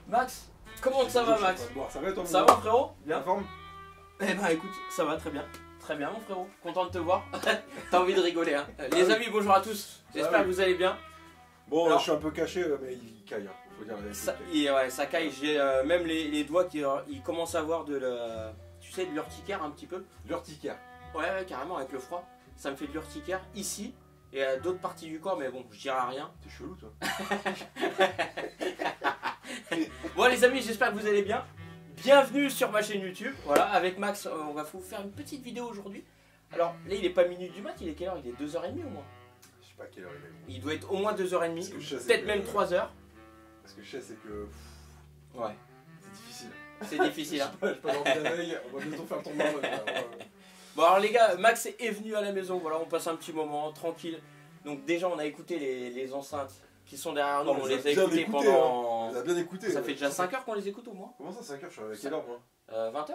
Max, comment ça va, Max? Ça va, toi, Ça va, frérot? Bien. Forme? Eh ben écoute, ça va très bien. Très bien, mon frérot. Content de te voir. T'as envie de rigoler, hein. Les amis, bonjour à tous. J'espère que vous allez bien. Bon, alors, je suis un peu caché, mais il caille. Hein. Faut dire la ça, ouais, ça caille. J'ai même les doigts qui ils commencent à avoir de la, tu sais, de l'urticaire un petit peu. L'urticaire. Ouais, carrément, avec le froid. Ça me fait de l'urticaire ici et à d'autres parties du corps, mais bon, je dirai rien. T'es chelou, toi. Bon, les amis, j'espère que vous allez bien. Bienvenue sur ma chaîne YouTube. Voilà, avec Max, on va vous faire une petite vidéo aujourd'hui. Alors là, il est pas minuit du mat, il est quelle heure? Il est 2h30 au moins. Je sais pas quelle heure il est. Il doit être au moins 2h30, peut-être même 3h. Parce que je sais, c'est que. Ouais. C'est difficile. C'est difficile, hein. Je peux dormir la veille, on va bientôt faire le tournoi. Bon, alors les gars, Max est venu à la maison, voilà, on passe un petit moment tranquille. Donc, déjà, on a écouté les enceintes qui sont derrière nous, on les a écoutées pendant. On a bien écouté. Ça fait déjà 5 heures qu'on les écoute au moins. Comment ça, 5 heures? Je suis à quelle heure, moi? 20h.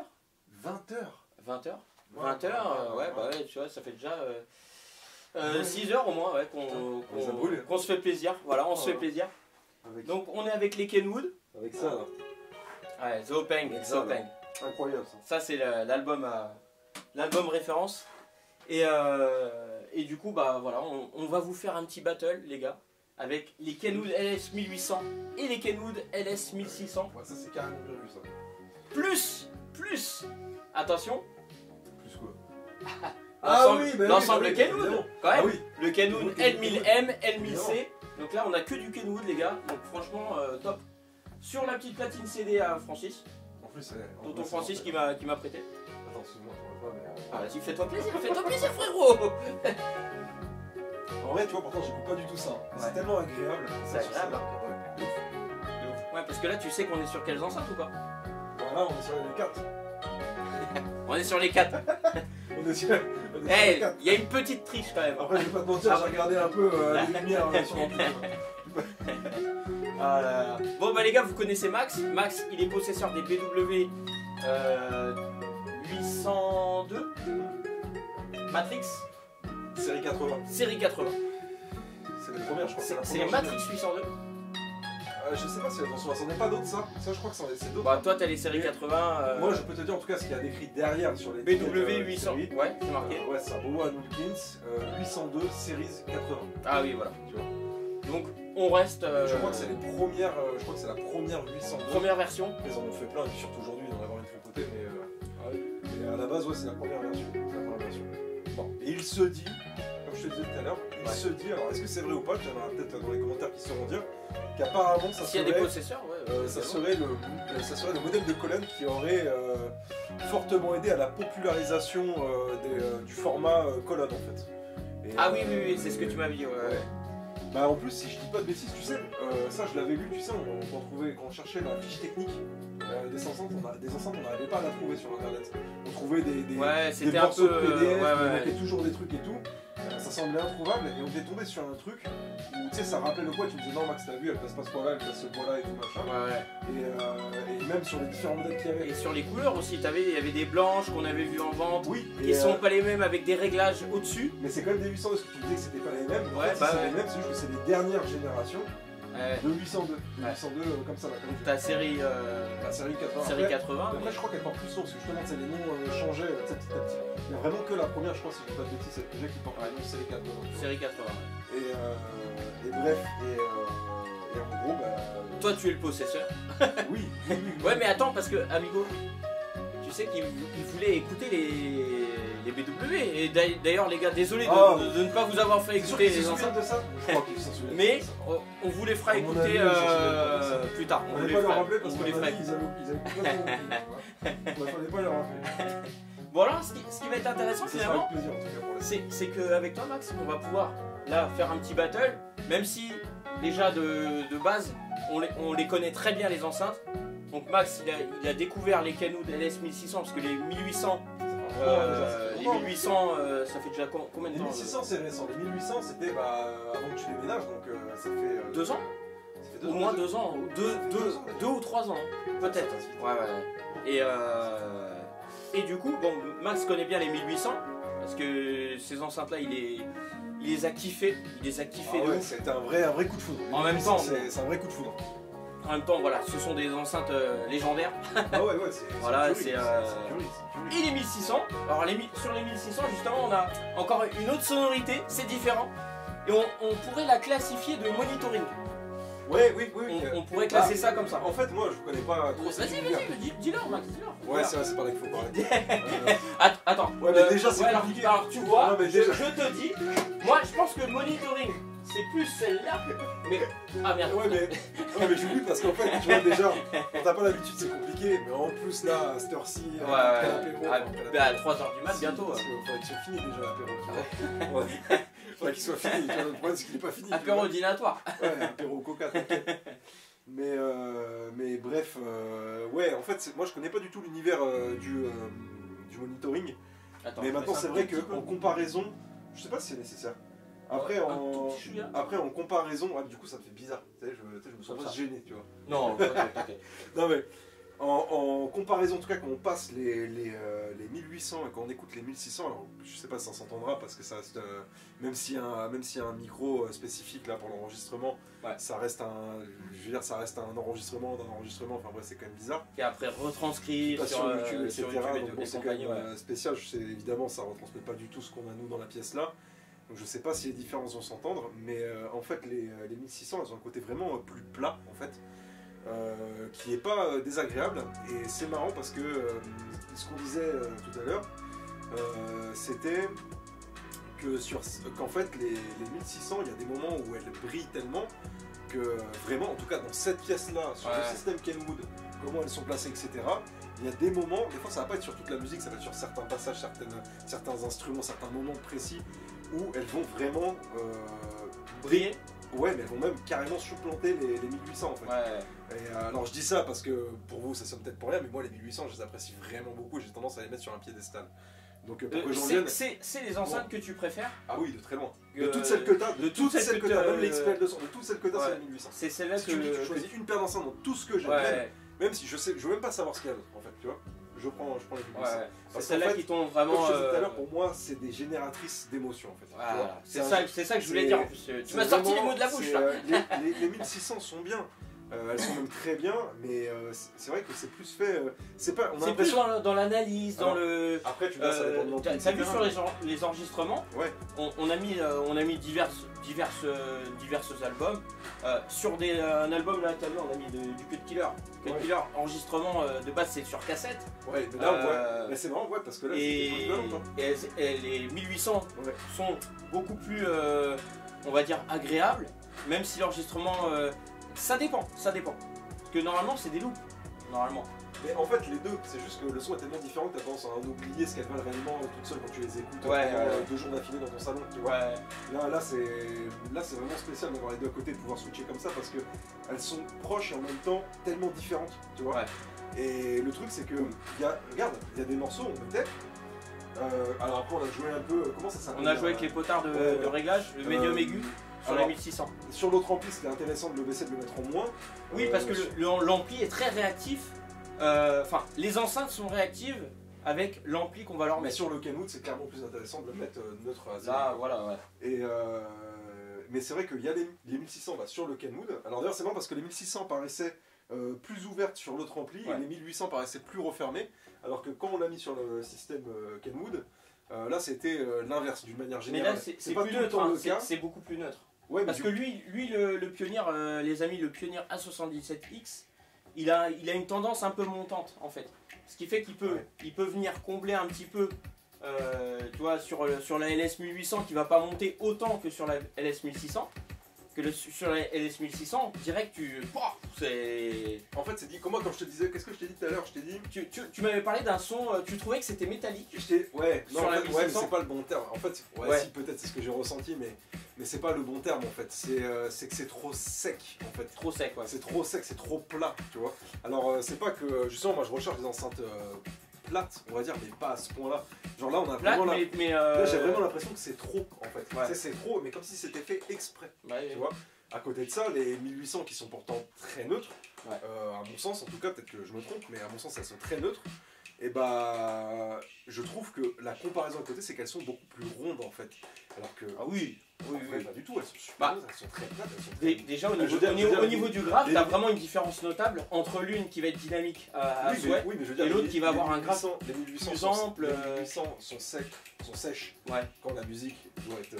20 heures. 20h. 20h, ouais, bah ouais, tu vois, ça fait déjà 6 heures au moins, ouais, qu'on se fait plaisir. Voilà, on se fait plaisir. Donc, on est avec les Kenwood. Avec ça, là. Ouais, The Openg. Incroyable, ça. Ça, c'est l'album référence. Et du coup, bah voilà, on va vous faire un petit battle, les gars, avec les Kenwood LS 1800 et les Kenwood LS 1600. Ouais, ça, c'est carrément bien vu, ça. Plus, attention, Plus quoi? l'ensemble Kenwood, quand même. Ah oui. Le Kenwood L1000M, L1000C. Donc là, on a que du Kenwood, les gars. Donc franchement, top. Sur la petite platine CD à Francis. En plus, Tonton Francis qui m'a prêté. Attends, excuse-moi, je vois pas, mais. Ah, vas-y, fais-toi plaisir, frérot. En vrai, tu vois, pourtant, j'écoute pas du tout ça. Ouais. C'est tellement agréable. C'est agréable, Ouais. Ouais, parce que là, tu sais qu'on est sur quelles enceintes ou pas? Voilà, on est sur les 4. On est sur les 4. On est sur Eh, les 4. il y a une petite triche quand même. Après, je vais pas te mentir, j'ai regardé un peu les lumières sur l'amplitude. Ah là là. Bon bah les gars, vous connaissez Max. Max, il est possesseur des BW 802 Matrix Série 80. série 80. C'est les premières, je crois. C'est les Matrix 802. Je sais pas si elles en sont. Ça n'est pas d'autres, ça. Ça, je crois que c'est d'autres. Bah toi t'as les séries 80. Moi, je peux te dire en tout cas ce qu'il y a décrit derrière sur les BW 800. séries. Ouais, c'est marqué. Ouais, c'est ça. Bowen Wilkins 802 Series 80. Ah oui, voilà. Tu vois. Donc on reste. Je crois que c'est les premières. Je crois que c'est la première 802. Première version. Ils en ont fait plein, et puis surtout aujourd'hui, il en avoir une tripotée, mais. Ah oui. Et à la base, ouais, c'est la première version. Bon. Et il se dit, comme je te disais tout à l'heure, il se dit, alors est-ce que c'est vrai ou pas, il y en aura peut-être dans les commentaires qui sauront dire, qu'apparemment ça S'il y a serait, des possesseurs, ouais. ça serait le modèle de colonne qui aurait fortement aidé à la popularisation du format colonne en fait. Et, Ah oui, c'est ce que tu m'avais dit, ouais. Bah en plus, si je dis pas de bêtises, tu sais, ça je l'avais lu, tu sais, quand on cherchait la fiche technique des enceintes, on n'arrivait pas à la trouver sur internet. On trouvait des morceaux de PDF, il manquait toujours des trucs et tout. Ça semblait introuvable et on était tombé sur un truc où tu sais, ça rappelait le poids, tu me disais non Max, t'as vu, elle passe pas ce poids-là, elle passe ce poids-là et tout machin. Et même sur les différents modèles qu'il y avait. Et sur les couleurs aussi, il y avait des blanches qu'on avait vues en vente. Oui, Qui sont pas les mêmes avec des réglages au-dessus. Mais c'est quand même des 800 parce que tu disais que c'était pas les mêmes. Ouais, en fait, c'est les mêmes, c'est juste que c'est les dernières générations de 802. De 802 comme ça, là, comme ta série, la série 80. série 80. Après, je crois qu'elle porte plus son, parce que justement, les noms changeaient petit à petit. Il y a vraiment que la première, je crois, si je dis pas de bêtises, c'est le projet qui porte le nom série 80. Série 80. Et bref, et en gros, bah. Toi, tu es le possesseur. Oui. Ouais, mais attends, parce que, amigo, tu sais qu'il voulait écouter les BW. Et d'ailleurs, les gars, désolé de ne pas vous avoir fait écouter les enceintes. de ça. Je crois qu'ils s'en souviennent. Mais on vous les fera écouter plus tard. On ne va pas leur rappeler parce on que vous les fera ils avaient pas leur rappeler. Bon alors, ce qui va être intéressant Ça sera finalement, avec plaisir en tout cas pour les. c'est qu'avec toi Max, on va pouvoir là faire un petit battle, même si déjà de base, on les connaît très bien les enceintes. Donc Max, il a découvert les Kenwood LS 1600 parce que les 1800, les 1800, ça fait déjà combien de Les temps 1600 c'est récent, les 1800 c'était avant que tu déménages, donc ça fait... 2 ans. Ça fait Au moins 2 ans, 2 ou 3 ans, peut-être. Ouais. Et du coup, bon, Max connaît bien les 1800 parce que ces enceintes-là, il les a kiffés. Il les a kiffés de ouf. C'était un vrai coup de foudre. En même temps, c'est un vrai coup de foudre. en même temps, voilà, ce sont des enceintes légendaires. Ah ouais, c'est voilà, c'est et les 1600. Alors sur les 1600, justement, on a encore une autre sonorité, c'est différent. Et on pourrait la classifier de monitoring. Ouais, oui. On pourrait classer ça comme ça. En fait, moi, je connais pas trop ça. Vas-y, dis-leur, Max, dis-leur. Ouais, c'est vrai, c'est pas là qu'il faut parler. Attends. Ouais, mais déjà, c'est compliqué. Alors, tu vois, non, mais déjà... je te dis, moi, je pense que monitoring, c'est plus celle-là. Mais. Ah merde. Ouais, mais j'oublie parce qu'en fait, tu vois, déjà, quand t'as pas l'habitude, c'est compliqué. Mais en plus, là, à cette heure-ci, après l'apéro. À 3h du mat, bientôt. Parce qu'il faudrait qu'il soit fini déjà l'apéro. Ouais. Faudrait qu'il soit fini. Le problème, c'est qu'il n'est pas fini. Apéro dînatoire. Ouais, apéro coca, t'inquiète. Mais bref, ouais, en fait, moi je connais pas du tout l'univers du monitoring. Attends, mais maintenant, c'est vrai qu'en comparaison, je sais pas si c'est nécessaire. Après, en comparaison, du coup, ça me fait bizarre. Tu sais, je me sens pas gêné, tu vois. Non, t'inquiète. Non, mais en comparaison, en tout cas, quand on passe les 1800 et quand on écoute les 1600, alors je sais pas si ça s'entendra parce que ça reste, même s'il y a un micro spécifique là pour l'enregistrement, ça reste ça reste un enregistrement d'un enregistrement, enfin bref, c'est quand même bizarre. Et après retranscrit sur YouTube, etc. Donc bon, c'est quand même spécial, évidemment ça retransmet pas du tout ce qu'on a nous dans la pièce là. Donc je sais pas si les différences vont s'entendre, mais en fait les 1600 elles ont un côté vraiment plus plat en fait. Qui est pas désagréable, et c'est marrant parce que ce qu'on disait tout à l'heure, c'était qu'en fait les 1600, il y a des moments où elles brillent tellement que vraiment, en tout cas dans cette pièce là, sur le système Kenwood, comment elles sont placées, etc., il y a des moments, des fois ça va pas être sur toute la musique, ça va être sur certains passages, certains instruments, certains moments précis où elles vont vraiment briller. Ouais, mais elles vont même carrément supplanter les 1800 en fait. Et alors je dis ça parce que pour vous ça sonne peut-être pour rien, mais moi les 1800 je les apprécie vraiment beaucoup et j'ai tendance à les mettre sur un piédestal. Donc pour que j'en vienne... C'est les enceintes que tu préfères? Ah oui, de très loin. De toutes celles que t'as, même l'XPL 200, de toutes celles que t'as, c'est la 1800. C'est celle-là si tu choisis une paire d'enceintes dans tout ce que j'ai, même si je veux même pas savoir ce qu'il y a d'autre en fait, tu vois. Je prends les 1800. C'est celle-là qui tombe vraiment. Comme je disais tout à l'heure, pour moi, c'est des génératrices d'émotions en fait. Voilà. C'est ça que je voulais dire en plus. Tu m'as sorti les mots de la bouche là. Les 1600 sont bien. Elles sont même très bien, mais c'est vrai que c'est plus fait. C'est plus dans l'analyse, dans le. Après, tu vois, ça dépend de t'as vu sur les enregistrements, on a mis divers albums. Sur un album là, t'as vu, on a mis du Cut Killer. Cut Killer, enregistrement de base, c'est sur cassette. Ouais, mais là, mais c'est marrant, parce que là, et les 1800 sont beaucoup plus, on va dire, agréables, même si l'enregistrement. Ça dépend. Parce que normalement, c'est des loops. Normalement. Mais en fait, les deux, c'est juste que le son est tellement différent que t'as tendance à en oublier ce qu'elles valent réellement toute seule quand tu les écoutes 2 jours d'affilée dans ton salon, tu vois. Là, c'est vraiment spécial d'avoir les deux à côté, de pouvoir switcher comme ça parce que elles sont proches et en même temps tellement différentes, tu vois. Et le truc, c'est que, regarde, il y a des morceaux, on mettait. Alors après, on a joué un peu. Comment ça s'appelle? On a joué avec les potards de réglage, le médium aigu. Sur les 1600. Sur l'autre ampli, c'était intéressant de le baisser, de le mettre en moins. Oui, parce que l'ampli est très réactif. Enfin, les enceintes sont réactives avec l'ampli qu'on va leur mettre. Mais sur le Kenwood, c'est clairement plus intéressant de le mettre neutre à zéro. Là, voilà, Et mais c'est vrai qu'il y a les 1600 sur le Kenwood. Alors d'ailleurs, c'est marrant parce que les 1600 paraissaient plus ouvertes sur l'autre ampli et les 1800 paraissaient plus refermées. Alors que quand on l'a mis sur le système Kenwood, là c'était l'inverse d'une manière générale. Mais là, c'est plus neutre, c'est beaucoup plus neutre. Ouais, parce que lui le pionnier, les amis, le pionnier A77X, il a une tendance un peu montante en fait. Ce qui fait qu'il peut venir combler un petit peu, tu vois, sur la LS 1800 qui va pas monter autant que sur la LS 1600. Sur la LS 1600, direct c'est... En fait c'est dit, comment quand je te disais, qu'est-ce que je t'ai dit tout à l'heure? Je t'ai dit... Tu m'avais parlé d'un son, tu trouvais que c'était métallique. Ouais, non, mais c'est pas le bon terme. En fait, si peut-être c'est ce que j'ai ressenti, mais c'est pas le bon terme en fait. C'est que c'est trop sec en fait. Trop sec, C'est trop sec, c'est trop plat, tu vois. Alors c'est pas que, justement, moi je recherche des enceintes plates, on va dire, mais pas à ce point-là. Genre là on a vraiment là j'ai vraiment l'impression que c'est trop en fait. C'est trop, mais comme si c'était fait exprès, tu vois. À côté de ça, les 1800 qui sont pourtant très neutres, à mon sens en tout cas, peut-être que je me trompe, mais à mon sens elles sont très neutres. et bah je trouve que la comparaison à côté c'est qu'elles sont beaucoup plus rondes en fait. Alors que ah oui, pas du tout, elles sont super elles sont très plates. Déjà au niveau du graphe, t'as vraiment une différence notable entre l'une qui va être dynamique à souhait et l'autre qui va avoir un graphe plus ample. Les 1800 sont sèches quand la musique doit être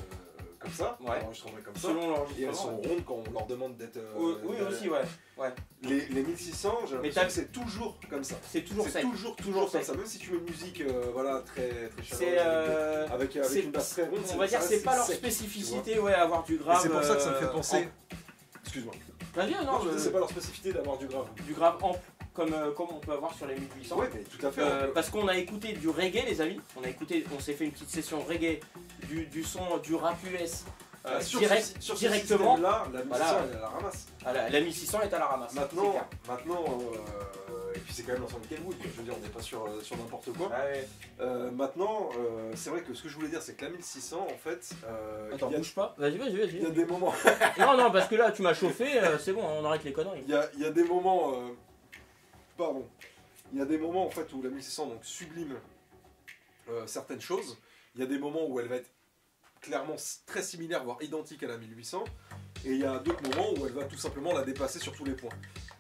comme ça, l'enregistrement est comme ça, et elles sont rondes quand on leur demande d'être... oui aussi, Les 1600, j'ai l'impression que c'est toujours comme ça. C'est toujours comme ça, même si tu mets une musique très chaleureuse, avec une basse très ronde, on va dire c'est pas leur spécificité, avoir du grave... C'est pour ça que ça me fait penser... Excuse-moi. Vas-y, non, c'est pas leur spécificité d'avoir du grave. Du grave ample. Comme on peut avoir sur les 1800. Oui, mais tout à fait. Parce qu'on a écouté du reggae, les amis. On s'est fait une petite session reggae, du son, du rap US directement. Là, la 1600 elle est à la ramasse. La 1600 est à la ramasse. Maintenant et puis c'est quand même l'ensemble de Kenwood, je veux dire, on n'est pas sur n'importe quoi. Maintenant, c'est vrai que ce que je voulais dire, c'est que la 1600, en fait. Attends, bouge pas. Vas-y. Il y a des moments. non, parce que là, tu m'as chauffé, c'est bon, on arrête les conneries. Il y a des moments. Il y a des moments en fait où la 1600 donc sublime certaines choses. Il y a des moments où elle va être clairement très similaire, voire identique à la 1800. Et il y a d'autres moments où elle va tout simplement la dépasser sur tous les points.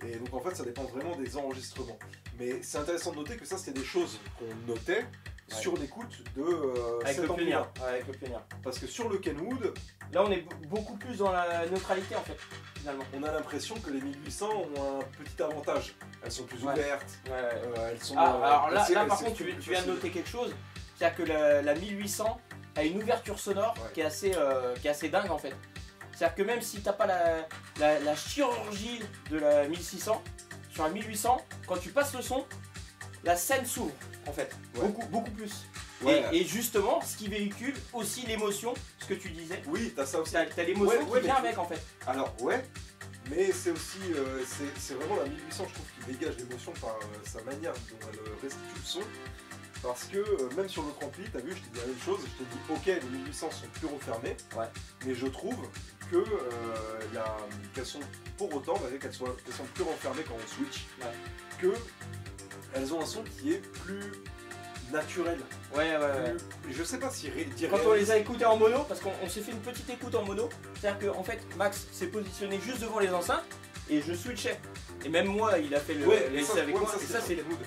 Et donc en fait ça dépend vraiment des enregistrements. Mais c'est intéressant de noter que ça c'était des choses qu'on notait sur l'écoute de avec cet ampli-là. avec le plénière. Parce que sur le Kenwood, là on est beaucoup plus dans la neutralité en fait. Finalement. On a l'impression que les 1800 ont un petit avantage. Elles sont plus ouvertes. Elles sont, alors là par contre tu viens de noter quelque chose. C'est-à-dire que la 1800 a une ouverture sonore qui est assez dingue en fait. C'est-à-dire que même si t'as pas la chirurgie de la 1600, sur la 1800, quand tu passes le son, la scène s'ouvre en fait. Beaucoup plus. Et justement, ce qui véhicule aussi l'émotion, ce que tu disais. Oui, t'as ça aussi. T'as l'émotion qui vient avec en fait. Alors mais c'est aussi, c'est vraiment la 1800 je trouve qui dégage l'émotion par sa manière dont elle restitue le son. Parce que même sur notre ampli, t'as vu, je t'ai dit la même chose, je t'ai dit ok, les 1800 sont plus refermées, mais je trouve que qu'elles sont pour autant, malgré qu'elles sont plus renfermées quand on switch, que elles ont un son qui est plus naturel. Je sais pas si quand on les a écoutés en mono, parce qu'on s'est fait une petite écoute en mono, c'est-à-dire qu'en fait Max s'est positionné juste devant les enceintes et je switchais. Et même moi, il a fait l'essai avec moi, et ça c'est le mood.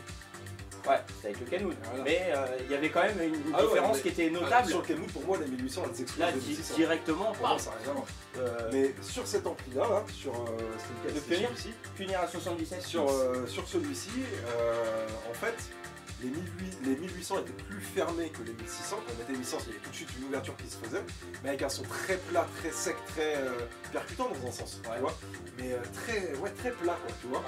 C'est avec le Kenwood. Mais il y avait quand même une différence qui était notable. Sur le Kenwood, pour moi, les 1800 elles explosent. Là, directement, ça n'a rien à voir. Mais sur cet ampli-là, sur le Pioneer à 77, sur celui-ci, en fait, les 1800 étaient plus fermés que les 1600. Quand on mettait les 1600, il y avait tout de suite une ouverture qui se faisait, mais avec un son très plat, très sec, très percutant dans un sens, tu vois, mais très plat, quoi, tu vois.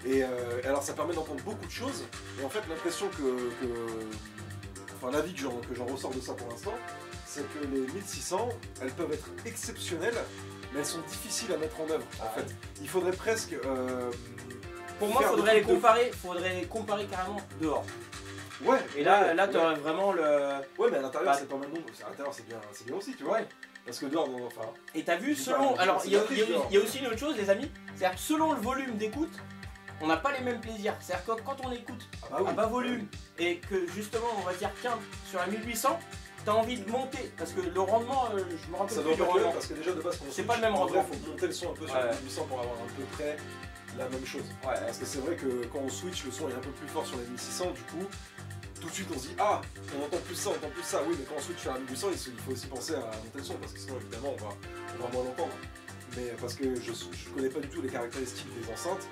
Et alors ça permet d'entendre beaucoup de choses, et en fait l'impression enfin l'avis que j'en ressors de ça pour l'instant, c'est que les 1600, elles peuvent être exceptionnelles, mais elles sont difficiles à mettre en œuvre, en fait. Il faudrait presque... pour moi, faudrait les comparer carrément dehors. Et là tu aurais vraiment le... mais à l'intérieur, c'est pas mal non. À l'intérieur, c'est bien aussi, tu vois. Parce que dehors, enfin... Et t'as vu, selon... Alors, il y a aussi une autre chose, les amis. C'est-à-dire que selon le volume d'écoute, on n'a pas les mêmes plaisirs. C'est-à-dire que quand on écoute à bas volume, et que justement, on va dire, tiens, sur la 1800, t'as envie de monter. Parce que le rendement, je me rappelle plus du rendement. Parce que déjà, de base, c'est pas le même rendement. Il faut monter le son un peu sur la 1800 pour avoir à peu près la même chose. Parce que c'est vrai que quand on switch, le son est un peu plus fort sur la 1600, du coup... Tout de suite on se dit on entend plus ça, oui, mais quand on switch sur la 1800 il faut aussi penser à monter le son parce que sinon évidemment on va moins l'entendre. Mais parce que je connais pas du tout les caractéristiques des enceintes,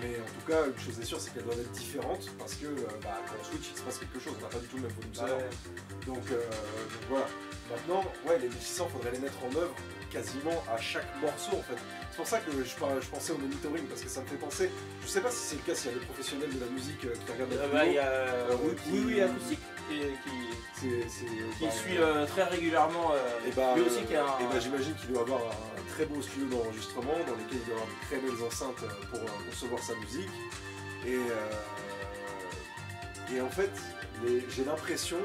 mais en tout cas une chose est sûre c'est qu'elles doivent être différentes parce que quand on switch il se passe quelque chose, on n'a pas du tout le même volume sonore. Donc voilà. Maintenant, les 1600 faudrait les mettre en œuvre quasiment à chaque morceau en fait. C'est pour ça que je pensais au monitoring parce que ça me fait penser, je sais pas si c'est le cas s'il y a des professionnels de la musique qui regardent la vidéo. Il y a Acoustique qui suit très régulièrement lui aussi qui a j'imagine qu'il doit avoir un très beau studio d'enregistrement dans lequel il doit avoir de très belles enceintes pour concevoir sa musique et en fait j'ai l'impression,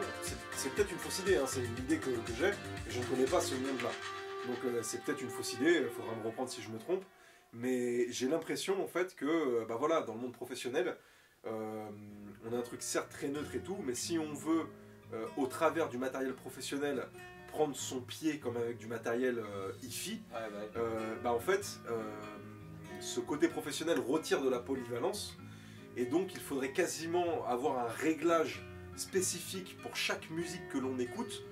c'est peut-être une fausse idée, c'est une idée que j'ai, et je ne connais pas ce monde là. Donc c'est peut-être une fausse idée, il faudra me reprendre si je me trompe, mais j'ai l'impression en fait que dans le monde professionnel, on a un truc certes très neutre et tout, mais si on veut, au travers du matériel professionnel, prendre son pied comme avec du matériel hi-fi, en fait, ce côté professionnel retire de la polyvalence, et donc il faudrait quasiment avoir un réglage spécifique pour chaque musique que l'on écoute,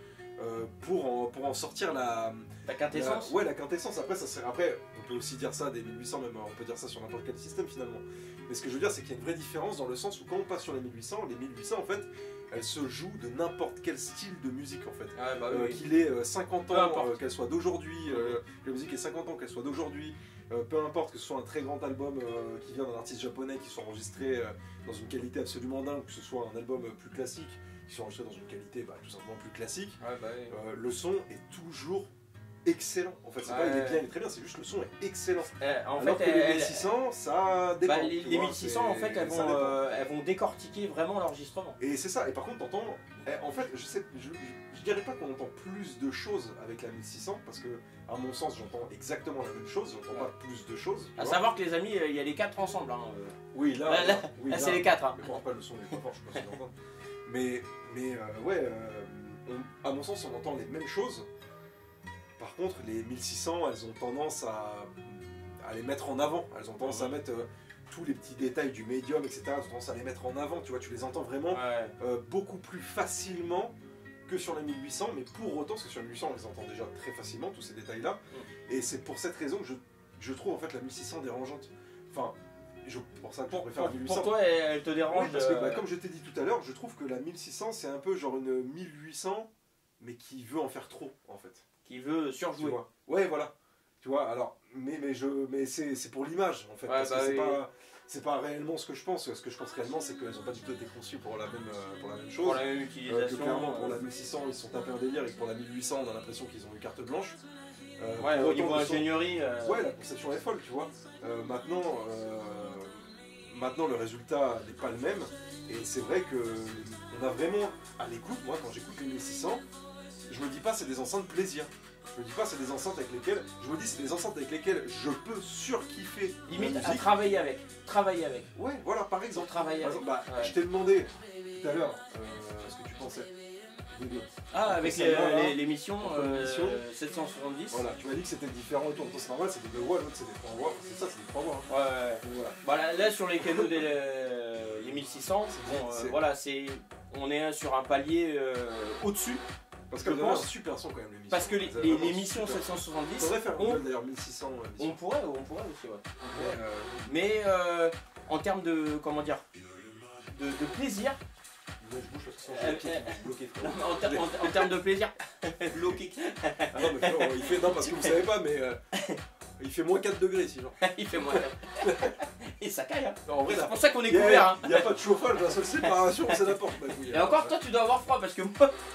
pour en sortir la quintessence. Ouais, la quintessence. Après, on peut aussi dire ça des 1800, même on peut dire ça sur n'importe quel système finalement. Mais ce que je veux dire, c'est qu'il y a une vraie différence dans le sens où quand on passe sur les 1800 en fait, elles se jouent de n'importe quel style de musique en fait. Qu'il ait 50 ans, qu'elle soit d'aujourd'hui, que la musique ait 50 ans, qu'elle soit d'aujourd'hui, peu importe que ce soit un très grand album qui vient d'un artiste japonais qui soit enregistré dans une qualité absolument dingue, ou que ce soit un album plus classique qui soit enregistré dans une qualité tout simplement plus classique, le son est toujours excellent. En fait, c'est pas il est bien, il est très bien, c'est juste le son est excellent. Alors que les 1600, ça dépend. Les 1600, en fait, elles vont décortiquer vraiment l'enregistrement. Et c'est ça. Et par contre, t'entends. En fait, je dirais pas qu'on entend plus de choses avec la 1600, parce que, à mon sens, j'entends exactement la même chose. J'entends pas plus de choses. À savoir que les amis, il y a les 4 ensemble. Hein. Oui, là, c'est les 4. Hein. Mais bon, après, le son est pas fort, je sais pas si l'entend. Mais à mon sens, on entend les mêmes choses. Par contre, les 1600, elles ont tendance à les mettre en avant. Elles ont tendance à mettre tous les petits détails du médium, etc. Elles ont tendance à les mettre en avant. Tu vois, tu les entends vraiment beaucoup plus facilement que sur les 1800. Mais pour autant, parce que sur les 1800, on les entend déjà très facilement, tous ces détails-là. Et c'est pour cette raison que je trouve en fait la 1600 dérangeante. Enfin, pour ça que je préfère la 1800. Pour toi, elle te dérange. Oui, parce que comme je t'ai dit tout à l'heure, je trouve que la 1600, c'est un peu genre une 1800, mais qui veut en faire trop, en fait. Qui veut surjouer. Ouais, voilà. Tu vois, alors, mais c'est pour l'image, en fait. Parce que c'est pas réellement ce que je pense. Ce que je pense réellement, c'est qu'elles n'ont pas du tout été conçues pour la même chose. Pour la même utilisation. Que clairement, pour la 1600, ils sont tapés un délire, et que pour la 1800, on a l'impression qu'ils ont eu carte blanche. Au niveau ingénierie. Ouais, la conception est folle, tu vois. Maintenant, le résultat n'est pas le même. Et c'est vrai qu'on a vraiment, à l'écoute, moi, quand j'écoute les 1600, je me dis pas c'est des enceintes plaisir. Je me dis pas c'est des enceintes avec lesquelles. Je me dis c'est des enceintes avec lesquelles je peux surkiffer. Limite à travailler avec. Ouais, voilà, par exemple. Travailler avec. Je t'ai demandé tout à l'heure ce que tu pensais. Avec l'émission 770. Voilà, tu m'as dit que c'était différent et tout. C'est normal, c'est des 2 voix, l'autre c'est des 3 voix. C'est ça, c'est des 3 voix. Hein. Ouais. Voilà. Là sur les canaux des 1600, on est sur un palier au-dessus. Parce que c'est un super son quand même l'émission. Parce que l'émission 770. On pourrait faire d'ailleurs 1600. On pourrait aussi, ouais. Mais en termes de de plaisir. Je bouge parce que bloqué. En termes de plaisir, bloqué. Ah non, mais frère, il fait. Non, parce que vous savez pas, mais il fait moins 4 degrés ici, genre. Il fait moins 4. Et ça caille, hein. En vrai, c'est pour ça qu'on est couvert. Il n'y a pas de chauffage, la seule séparation, c'est la porte. Et encore, toi, tu dois avoir froid parce que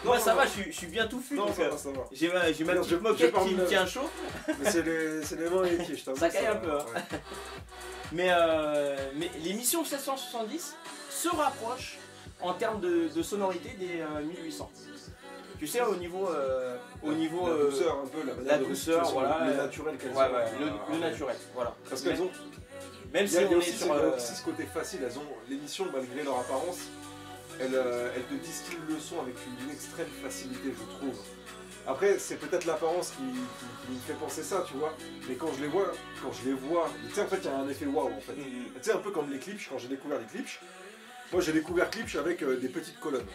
moi ça va, je suis bien touffu. Non, ça va. J'ai ma petite moquette qui me tient chaud. Mais c'est les mains et les pieds, je t'avoue. Ça caille un peu. Mais l'émission 770 se rapproche en termes de sonorité des 1800. Tu sais, au niveau la douceur un peu, la douceur, voilà, le naturel qu'elles ont. Le naturel, voilà. Parce qu'elles ont. Même si on est sur ce côté facile, elles ont l'émission malgré leur apparence, elles te distillent le son avec une extrême facilité, je trouve. Après, c'est peut-être l'apparence qui me fait penser ça, tu vois. Mais quand je les vois, tu sais, en fait, il y a un effet waouh, en fait. Tu sais, un peu comme les Klipsch, quand j'ai découvert les Klipsch. Moi, j'ai découvert Klipsch avec des petites colonnes.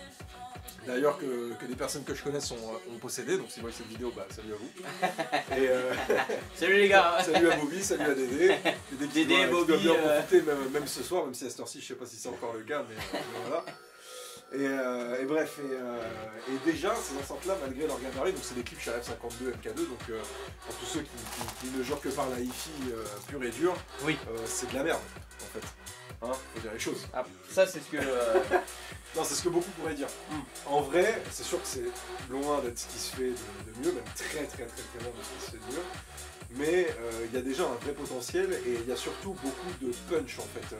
D'ailleurs, que des personnes que je connais ont possédé, donc si vous voyez cette vidéo, salut à vous. Et salut les gars. Salut à Bobby, salut à Dédé. Dédé et Bobby. Qui doivent bien profiter, même ce soir, même si à cette heure-ci, je sais pas si c'est encore le cas, mais voilà. Et bref, et déjà, ces enceintes-là, malgré leur gabarit, donc c'est des Klipsch RF52 MK2, donc pour tous ceux qui ne jurent que par la hi-fi pure et dure, c'est de la merde, en fait. Hein, faut dire les choses. Ah, ça, c'est ce que... Non, c'est ce que beaucoup pourraient dire. En vrai, c'est sûr que c'est loin d'être ce qui se fait de mieux, même très loin de ce qui se fait de mieux. Mais il y a déjà un vrai potentiel et il y a surtout beaucoup de punch en fait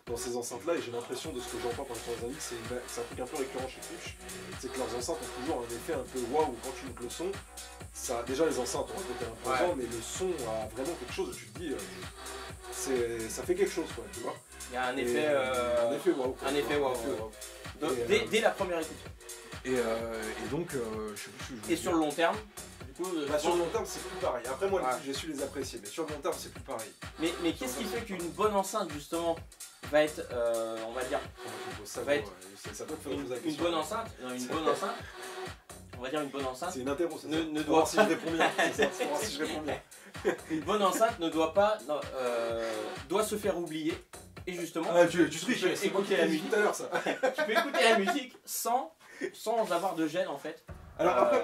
dans ces enceintes-là. Et j'ai l'impression de ce que j'entends quand je les amis, c'est un truc un peu récurrent chez Klipsch, c'est que leurs enceintes ont toujours un effet un peu waouh quand tu montes le son. ça, déjà les enceintes ont un côté imposant, mais le son a vraiment quelque chose où tu te dis, ça fait quelque chose, quoi, tu vois. Il y a un effet wow. Un effet wow. Dès la première écoute. Et donc, je sais plus. Et sur le long terme, du coup, sur le long terme, c'est plus pareil. Après, moi, j'ai su les apprécier, mais sur le long terme, c'est plus pareil. Mais qu'est-ce qui fait qu'une bonne enceinte, justement, va être, on va dire, ça va être une bonne enceinte, une bonne enceinte. On va dire une bonne enceinte. C'est une interro, ça. Ne doit si je réponds bien. Si je réponds bien. Une bonne enceinte ne doit pas, doit se faire oublier. Et justement, tu triches, écouter la musique tout à l'heure, ça. Tu peux écouter la musique sans avoir de gêne en fait. Alors après,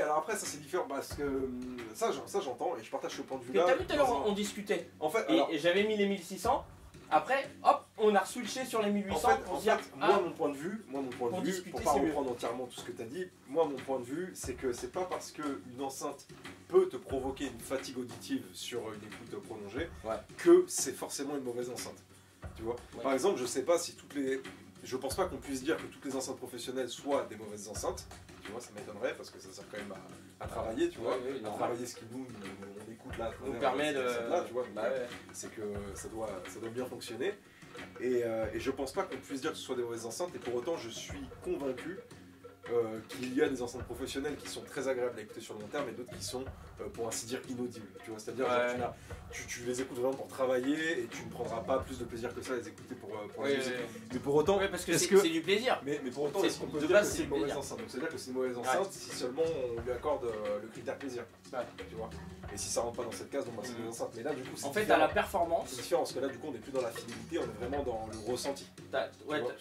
alors après ça c'est différent parce que ça j'entends et je partage ce point de vue là. T'as vu tout à l'heure on discutait. En fait, et j'avais mis les 1600. Après, hop, on a switché sur les 1800 pour dire. Moi mon point de vue, pour pas reprendre entièrement tout ce que tu as dit, moi mon point de vue c'est que c'est pas parce qu'une enceinte peut te provoquer une fatigue auditive sur une écoute prolongée que c'est forcément une mauvaise enceinte. Tu vois. Par exemple, je pense pas qu'on puisse dire que toutes les enceintes professionnelles soient des mauvaises enceintes. Tu vois, ça m'étonnerait parce que ça sert quand même à travailler, tu vois, à travailler ce qui nous on écoute là, nous permet de. Là, tu vois, c'est que ça doit bien fonctionner. Et je pense pas qu'on puisse dire que ce soit des mauvaises enceintes. Et pour autant, je suis convaincu qu'il y a des enceintes professionnelles qui sont très agréables à écouter sur le long terme et d'autres qui sont, pour ainsi dire, inaudibles. Tu vois, c'est-à-dire tu les écoutes vraiment pour travailler et tu ne prendras pas plus de plaisir que ça à les écouter pour la musique. Mais pour autant, parce que c'est du plaisir. Mais pour autant, est-ce qu'on peut dire que c'est une mauvaise enceinte? Donc c'est-à-dire que c'est une mauvaise enceinte si seulement on lui accorde le critère plaisir. Tu vois. Et si ça rentre pas dans cette case, c'est une mauvaise enceinte. Mais là, du coup, en fait, à la performance. C'est différent parce que là, du coup, on n'est plus dans la fidélité, on est vraiment dans le ressenti. Parce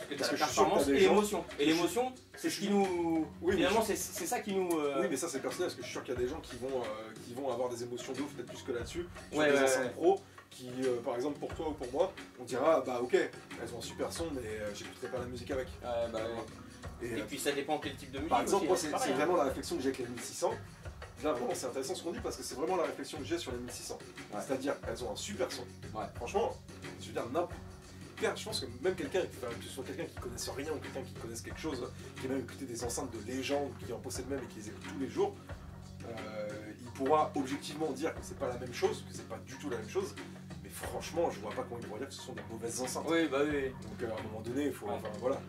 que t'as la performance et l'émotion. Et l'émotion, c'est ce qui nous. Finalement, c'est ça qui nous. Oui, mais ça, c'est personnel parce que je suis sûr qu'il y a des gens qui vont avoir des émotions de ouf, peut-être plus que là-dessus. Sur des enceintes pro qui, par exemple, pour toi ou pour moi, on dira, bah ok, elles ont un super son, mais j'écouterai pas la musique avec. Et puis ça dépend quel type de musique. Par exemple, moi, c'est vraiment la réflexion que j'ai avec les 1600. Là, vraiment, c'est intéressant ce qu'on dit parce que c'est vraiment la réflexion que j'ai sur les 1600. C'est-à-dire, elles ont un super son. Franchement, je veux dire, je pense que même quelqu'un, que ce soit quelqu'un qui connaisse rien ou quelqu'un qui connaisse quelque chose, qui a même écouté des enceintes de légende, qui en possède même et qui les écoute tous les jours, il pourra objectivement dire que c'est pas la même chose, que c'est pas du tout la même chose. Mais franchement, je vois pas comment il pourrait dire que ce sont des mauvaises enceintes. Oui. Donc à un moment donné, il faut. Enfin voilà.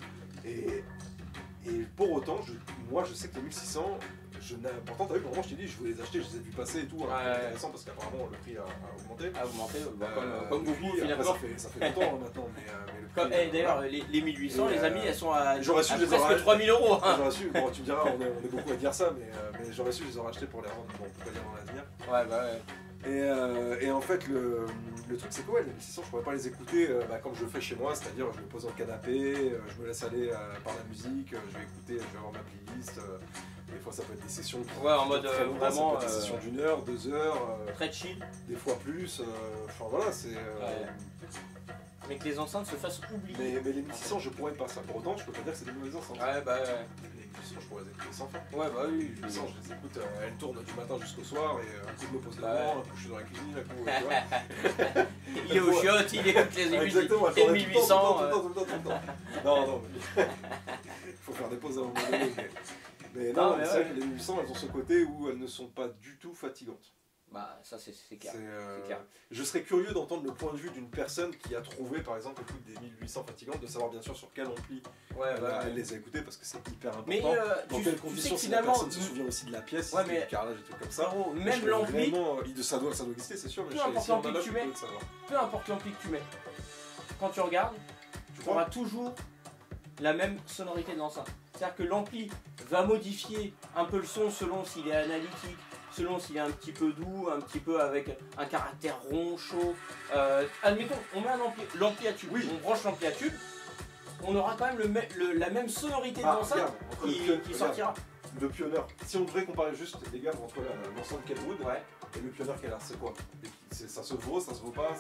Et pour autant, moi je sais que les 1600. Pourtant, t'as vu, pour moi, je t'ai dit, je voulais les acheter, je les ai vus passer et tout. C'est intéressant parce qu'apparemment, le prix a augmenté. Comme beaucoup, finalement. Ça fait longtemps maintenant. Mais d'ailleurs, les 1800, les amis, elles sont à presque 3000 €. J'aurais su, bon, tu me diras, on est beaucoup à dire ça, mais j'aurais su, je les aurais achetés pour les rendre. Bon, pourquoi dire dans l'avenir. Et en fait, le truc, c'est que les 1600, je pourrais pas les écouter comme je le fais chez moi, c'est-à-dire je me pose dans le canapé, je me laisse aller par la musique, je vais écouter, je vais avoir ma playlist. Des fois, ça peut être des sessions en mode vraiment. Des sessions d'1 heure, 2 heures. Très chill. Des fois plus. Enfin voilà, c'est. Mais que les enceintes se fassent oublier. Mais les 1600, je pourrais pas ça. Pour autant, je peux pas dire que c'est des mauvaises enceintes. Les 1600, je pourrais les écouter sans fin. Oui. Les 1600, je les écoute, elles tournent du matin jusqu'au soir et un coup je me pose devant, un coup je suis dans la cuisine, un coup. Tu vois. Il est au chiottes, il écoute les musiques. Exactement, et 1800. Tout le temps. Non. Il faut faire des pauses à un moment donné. Mais non, c'est vrai que les 1800, elles ont ce côté où elles ne sont pas du tout fatigantes. Bah ça c'est clair. Je serais curieux d'entendre le point de vue d'une personne qui a trouvé par exemple écoute, des 1800 fatigantes, de savoir bien sûr sur quel ampli elle les a écoutées parce que c'est hyper important. Mais dans quelles conditions si la personne se souvient aussi de la pièce, du carrelage et trucs comme ça. Même l'ampli, ça doit exister c'est sûr, mais peu importe l'ampli que tu mets, peu importe l'ampli que tu mets, quand tu regardes, tu auras toujours la même sonorité de l'enceinte. C'est-à-dire que l'ampli va modifier un peu le son selon s'il est analytique, selon s'il est un petit peu doux, un petit peu avec un caractère rond, chaud. Admettons, on met l'ampli à tube, on branche l'ampli à tube, on aura quand même la même sonorité de l'enceinte qui sortira. Le Pioneer, si on devrait comparer juste les gars entre l'enceinte Kenwood et le Pioneer Keller, c'est quoi? Ça se vaut, ça se vaut pas,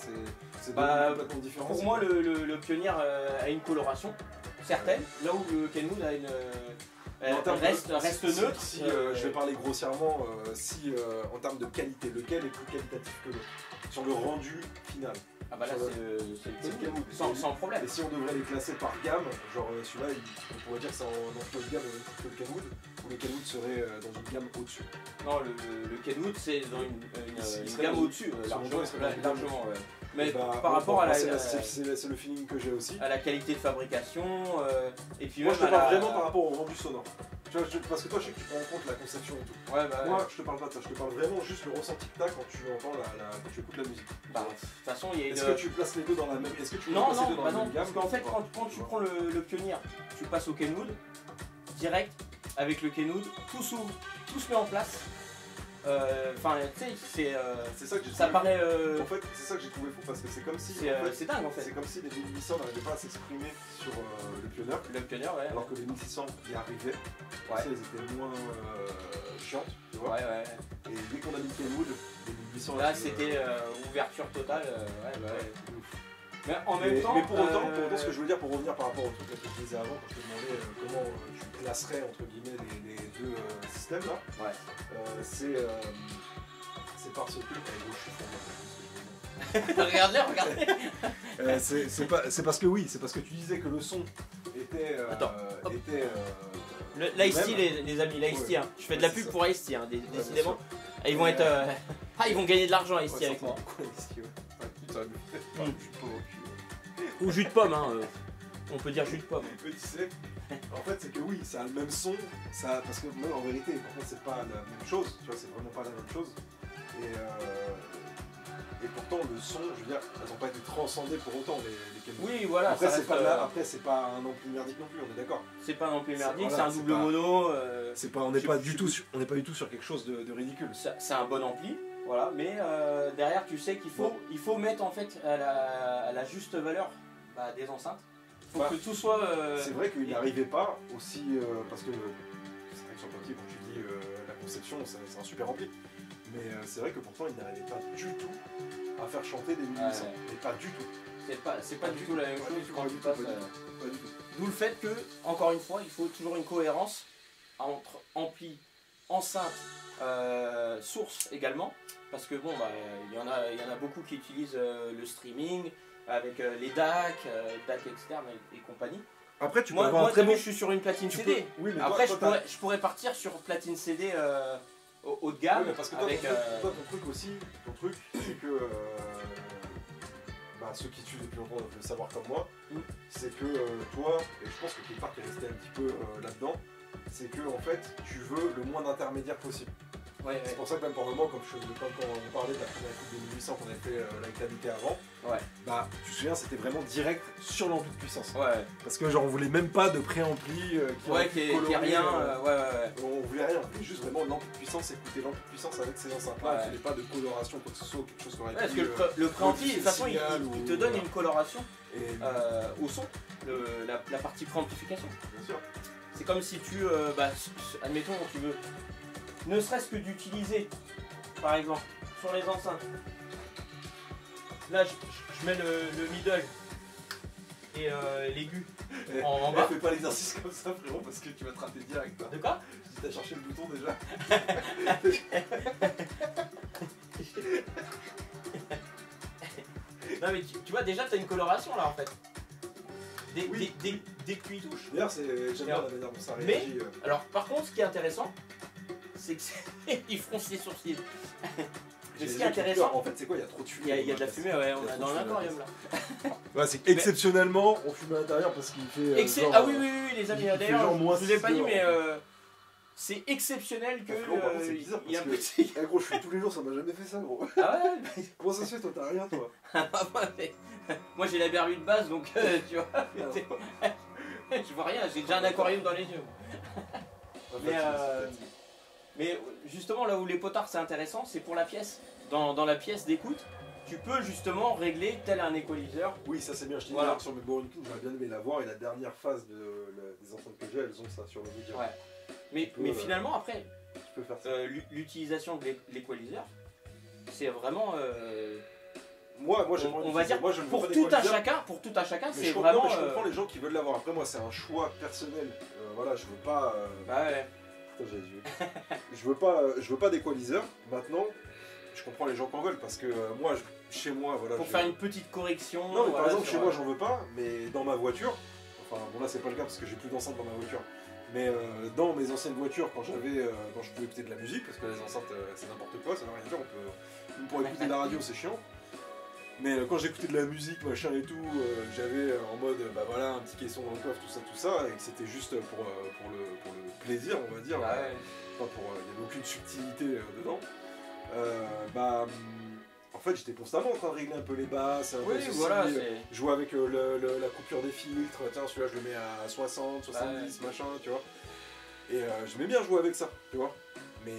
c'est complètement différent. Pour moi, le Pioneer a une coloration certaine, là où le Kenwood a une. Reste neutre. Je vais parler grossièrement, en termes de qualité, lequel est plus qualitatif que l'autre? sur le rendu final. Ah bah là c'est le Kenwood, sans problème. Et si on devrait les classer par gamme, genre celui-là on pourrait dire que c'est en emploi de gamme au même titre que le Kenwood, ou le Kenwood serait dans une gamme au-dessus. Non, le Kenwood c'est dans une gamme au-dessus, largement. Ouais. Mais par rapport à la... C'est le feeling que j'ai aussi. À la qualité de fabrication, et puis moi je te parle vraiment par rapport au rendu sonore. Tu vois, parce que toi je sais que tu prends en compte la conception et tout. Ouais, bah, moi je te parle pas de ça, je te parle vraiment juste le ressenti que t'as quand tu entends quand tu écoutes la musique. Bah, de toute façon il y a une... Est-ce que tu places les deux dans la même... Est-ce que tu non, places les deux dans la non, même gamme? parce qu'en fait quand tu prends le Pioneer, tu passes au Kenwood, direct, avec le Kenwood, tout s'ouvre, tout se met en place. Enfin, tu sais, c'est ça que j'ai ça paraît. En fait, c'est ça que j'ai trouvé fou parce que c'est comme si. C'est dingue en fait. C'est comme si les 1800 n'arrivaient pas à s'exprimer sur le Pioneer. Le Pioneer, ouais. Alors que les 1600 y arrivaient. Ouais. Elles étaient moins chiantes, tu vois. Ouais, ouais. Et dès qu'on a mis Kenwood, les 1800. Là, c'était ouverture totale. Ouais. Mais en même temps. Mais pour autant, ce que je veux dire, pour revenir par rapport au truc que je disais avant, quand je te demandais comment tu classerais entre guillemets les deux systèmes là, ouais. C'est parce que. Regardez. C'est parce que oui, c'est parce que tu disais que le son était. L'Ice-T, les amis, l'Ice-T, hein. Je fais de la pub pour Ice-T, hein, décidément. Ils vont être. ils vont gagner de l'argent Ice-T avec moi. Ou jus de pomme, hein. On peut dire jus de pomme. Mais tu sais, en fait, c'est que oui, ça a le même son, parce que même en vérité, par contre, c'est pas la même chose, tu vois, c'est vraiment pas la même chose. Et pourtant, le son, je veux dire, elles n'ont pas été transcendées pour autant, les Kenwood. Oui, voilà. Après, c'est pas un ampli merdique non plus, on est d'accord. C'est pas un ampli merdique, c'est un double mono. On n'est pas du tout sur quelque chose de ridicule. C'est un bon ampli. Voilà, mais derrière tu sais qu'il faut mettre en fait à la juste valeur des enceintes. Il faut que tout soit... C'est vrai qu'il n'arrivait pas aussi... parce que c'est vrai que sur le papier, quand tu dis la conception, c'est un super ampli. Mais c'est vrai que pourtant il n'arrivait pas du tout à faire chanter des 1800. Et pas du tout. C'est pas du tout la même chose quand tu passes... D'où le fait que, encore une fois, il faut toujours une cohérence entre ampli, enceinte, source également. Parce que bon, il y en a beaucoup qui utilisent le streaming avec les DAC, DAC externes et compagnie. Après, tu peux moi, avoir un très bon... je suis sur une platine CD. Oui, mais après, je pourrais partir sur platine CD haut de gamme. Oui, mais parce que toi, ton truc aussi, c'est que ceux qui suivent depuis longtemps doivent le savoir comme moi, c'est que toi, et je pense que quelque part tu es resté un petit peu là-dedans, c'est que en fait, tu veux le moins d'intermédiaires possible. Ouais, c'est pour ça que même par moment, quand on parlait de la première coupe de 1800 qu'on avait fait avec l'invité avant, tu te souviens, c'était vraiment direct sur l'ampli de puissance. Ouais. Parce que genre on voulait même pas de préampli qui a rien. On voulait rien, on voulait juste vraiment l'ampli de puissance, écouter l'ampli de puissance avec ses enceintes là, il n'y avait pas de coloration, quoi que ce soit, quelque chose qu'on aurait parce que le préampli, de toute façon, il te donne une coloration au son, la partie préamplification. Bien sûr. C'est comme si tu, admettons, tu veux, ne serait-ce que d'utiliser, par exemple, sur les enceintes. Là, je mets le middle et l'aigu en bas. Fais pas l'exercice comme ça, frérot, parce que tu vas te rater direct. De quoi? Si t'as cherché le bouton déjà. Non mais tu vois, déjà, t'as une coloration là en fait. Dès que tu y touches. D'ailleurs, j'aime bien la manière dont ça réagit. Mais, alors, par contre, ce qui est intéressant, c'est qu'ils fronce les sourcils. Mais ce qui est intéressant, en fait, c'est quoi? Il y a trop de fumée. Il y a de la fumée, ouais, on est dans l'aquarium là. Ouais, c'est exceptionnellement, on fume à l'intérieur parce qu'il fait. Ah oui, les amis, d'ailleurs, je vous ai pas dit, mais c'est exceptionnel que. Il y a un petit. Eh gros, je fume tous les jours, ça m'a jamais fait ça, gros. Ah ouais? Comment ça se fait, toi, t'as rien, toi? Moi j'ai la berlue de base, donc tu vois. Je vois rien, j'ai déjà un aquarium dans les yeux. Mais justement, là où les potards c'est intéressant, c'est pour la pièce. Dans la pièce d'écoute, tu peux justement régler tel un équaliseur. Oui, ça c'est bien. Je dis sur mes Boron King, j'aurais bien aimé la voir, et la dernière phase des enceintes que j'ai, elles ont ça sur le média. Ouais. Mais finalement, après, l'utilisation de l'équaliseur, c'est vraiment. On va dire, pour tout à chacun, c'est vraiment. Je comprends les gens qui veulent l'avoir. Après, moi, c'est un choix personnel. Voilà, je veux pas. Bah ouais. Je veux pas d'équaliseur. Maintenant, je comprends les gens qui en veulent parce que moi, chez moi, voilà. Pour faire une petite correction. Non, mais par exemple, chez moi, j'en veux pas, mais dans ma voiture, enfin, bon, là, c'est pas le cas parce que j'ai plus d'enceinte dans ma voiture, mais dans mes anciennes voitures, quand je pouvais écouter de la musique, parce que les enceintes, c'est n'importe quoi, ça veut rien dire, pour écouter de la radio, c'est chiant. Mais quand j'écoutais de la musique, machin et tout, j'avais en mode, bah voilà, un petit caisson dans le coffre, tout ça, et que c'était juste pour le plaisir, on va dire. Ouais. Il n'y avait aucune subtilité dedans. En fait, j'étais constamment en train de régler un peu les basses, jouer avec la coupure des filtres, tiens, celui-là je le mets à 60, 70, machin, tu vois. Et j'aimais bien jouer avec ça, tu vois. Mais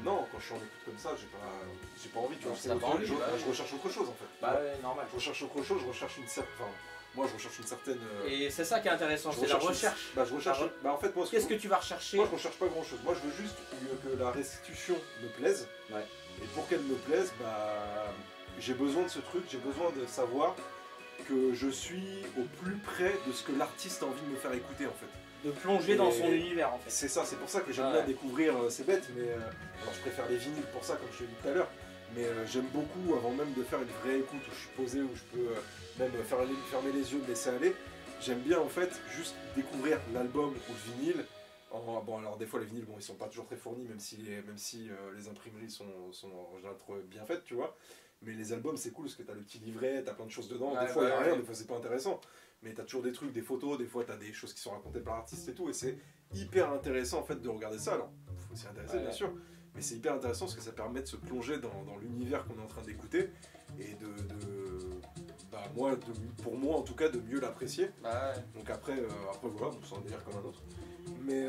non, quand je suis en écoute comme ça, j'ai pas envie, tu vois. Je recherche autre chose en fait. Bah ouais, normal. Je recherche autre chose, je recherche une certaine. Enfin, moi je recherche une certaine. Et c'est ça qui est intéressant, c'est la recherche. Je recherche. En fait, moi. Qu'est-ce que tu vas rechercher? Moi je recherche pas grand chose. Moi je veux juste que la restitution me plaise. Ouais. Et pour qu'elle me plaise, j'ai besoin de ce truc, j'ai besoin de savoir que je suis au plus près de ce que l'artiste a envie de me faire écouter en fait. De plonger dans son univers en fait. C'est ça, c'est pour ça que j'aime bien découvrir, c'est bête, mais alors je préfère les vinyles pour ça comme je te l'ai dit tout à l'heure, mais j'aime beaucoup avant même de faire une vraie écoute où je suis posé, où je peux même fermer les yeux, me laisser aller, j'aime bien en fait juste découvrir l'album ou le vinyle. Bon alors des fois les vinyles, bon, ils sont pas toujours très fournis même si les imprimeries sont en général trop bien faites, tu vois, mais les albums c'est cool parce que t'as le petit livret, t'as plein de choses dedans, des fois il y a rien, des fois c'est pas intéressant. Mais t'as toujours des trucs, des photos, des fois t'as des choses qui sont racontées par l'artiste et tout, et c'est hyper intéressant en fait de regarder ça. Alors, faut s'y intéresser bien sûr, mais c'est hyper intéressant parce que ça permet de se plonger dans l'univers qu'on est en train d'écouter et pour moi en tout cas, de mieux l'apprécier. Donc après voilà, c'est un délire comme un autre. Mais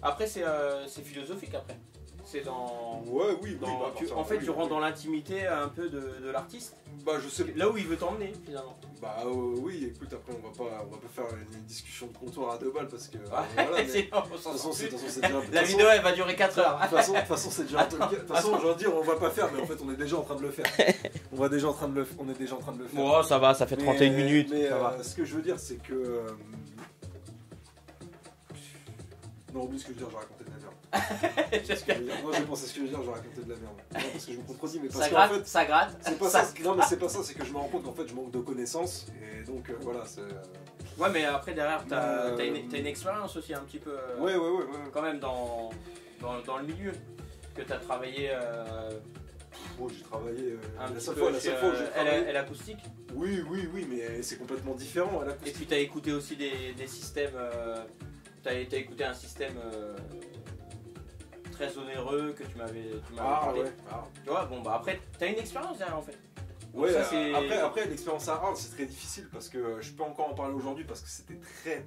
après c'est philosophique après. C'est dans. En fait, tu rentres dans l'intimité un peu de l'artiste. Je sais. Là où il veut t'emmener finalement. Oui, écoute, après on va pas faire une discussion de comptoir à 2 balles parce que. De toute façon, c'est déjà. La vidéo elle va durer 4 heures. De toute façon, c'est déjà. De toute façon, j'ai envie de dire, on va pas faire, mais en fait, on est déjà en train de le faire. On est déjà en train de le faire. Bon, ça va, ça fait 31 minutes. Mais ça va. ce que je veux dire, c'est que. Non, oublie ce que je veux dire, j'ai raconté de la merde. Moi j'ai pensé ce que je veux dire, j'ai raconté de la merde. Non, parce que je me contredis, mais parce qu'en fait. Ça gratte. C'est pas ça. Non, mais c'est pas ça, c'est que je me rends compte qu'en fait je manque de connaissances. Et donc voilà, c'est. Ouais, mais après derrière, t'as une expérience aussi un petit peu. Ouais. Quand même dans le milieu. Que t'as travaillé. J'ai travaillé. La seule fois où j'ai travaillé. L'acoustique. Oui, mais c'est complètement différent. Et puis t'as écouté aussi des systèmes. T'as écouté un système très onéreux que tu m'avais parlé. Ouais. Tu vois, bon après t'as une expérience derrière en fait. Donc ouais, ça, après l'expérience à Arles c'est très difficile parce que je peux encore en parler aujourd'hui parce que c'était très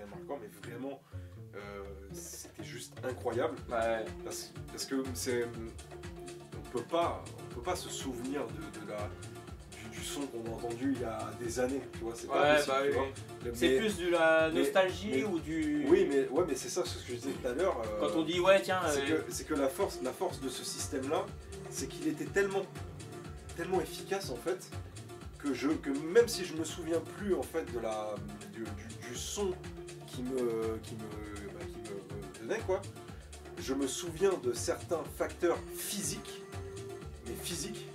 marquant, mais vraiment c'était juste incroyable. Ouais. Parce que on peut pas se souvenir du son qu'on a entendu il y a des années, tu vois, c'est pas possible, tu vois. C'est plus de la nostalgie ou du... Oui, mais c'est ça ce que je disais tout à l'heure. Quand on dit ouais tiens... C'est que la force de ce système-là, c'est qu'il était tellement efficace en fait, que même si je me souviens plus en fait du son qui me donnait quoi, je me souviens de certains facteurs physiques,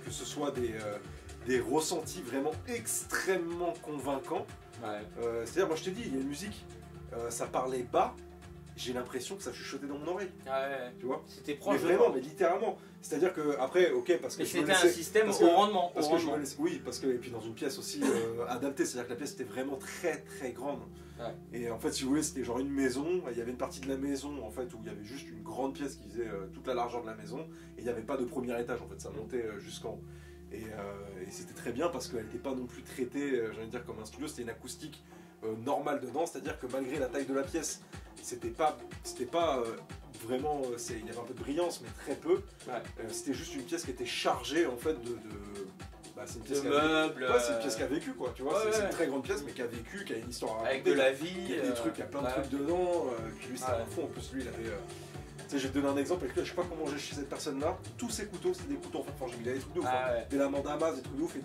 que ce soit des ressentis vraiment extrêmement convaincants. Ouais. C'est-à-dire, moi je te dis, il y a une musique, ça parlait bas, j'ai l'impression que ça chuchotait dans mon oreille. Ouais. Tu vois. C'était proche. Mais vraiment, mais littéralement. C'est-à-dire que après, ok, parce que mais c'était un système au rendement. Oui, parce que et puis dans une pièce aussi adaptée, c'est-à-dire que la pièce était vraiment très grande. Ouais. Et en fait, si vous voulez, c'était genre une maison. Il y avait une partie de la maison en fait où il y avait juste une grande pièce qui faisait toute la largeur de la maison, et il n'y avait pas de premier étage en fait, ça montait jusqu'en haut. Et c'était très bien parce qu'elle n'était pas non plus traitée, j'ai envie de dire, comme un studio, c'était une acoustique normale dedans, c'est-à-dire que malgré la taille de la pièce, c'était pas vraiment, il y avait un peu de brillance, mais très peu. Ouais. C'était juste une pièce qui était chargée en fait c'est une pièce meubles. C'est une pièce qui a vécu quoi, tu vois. C'est une très grande pièce, mais qui a vécu, qui a une histoire à raconter. Avec de la vie. Il y a des trucs, il y a plein de trucs dedans. Puis lui, c'était un fond. En plus, lui, il avait. sais, je vais te donner un exemple avec lui, je sais pas comment j'ai chez cette personne-là. Tous ses couteaux, c'était des couteaux en fait forgé. Il avait des trucs de ouf, des lames damas, des trucs de ouf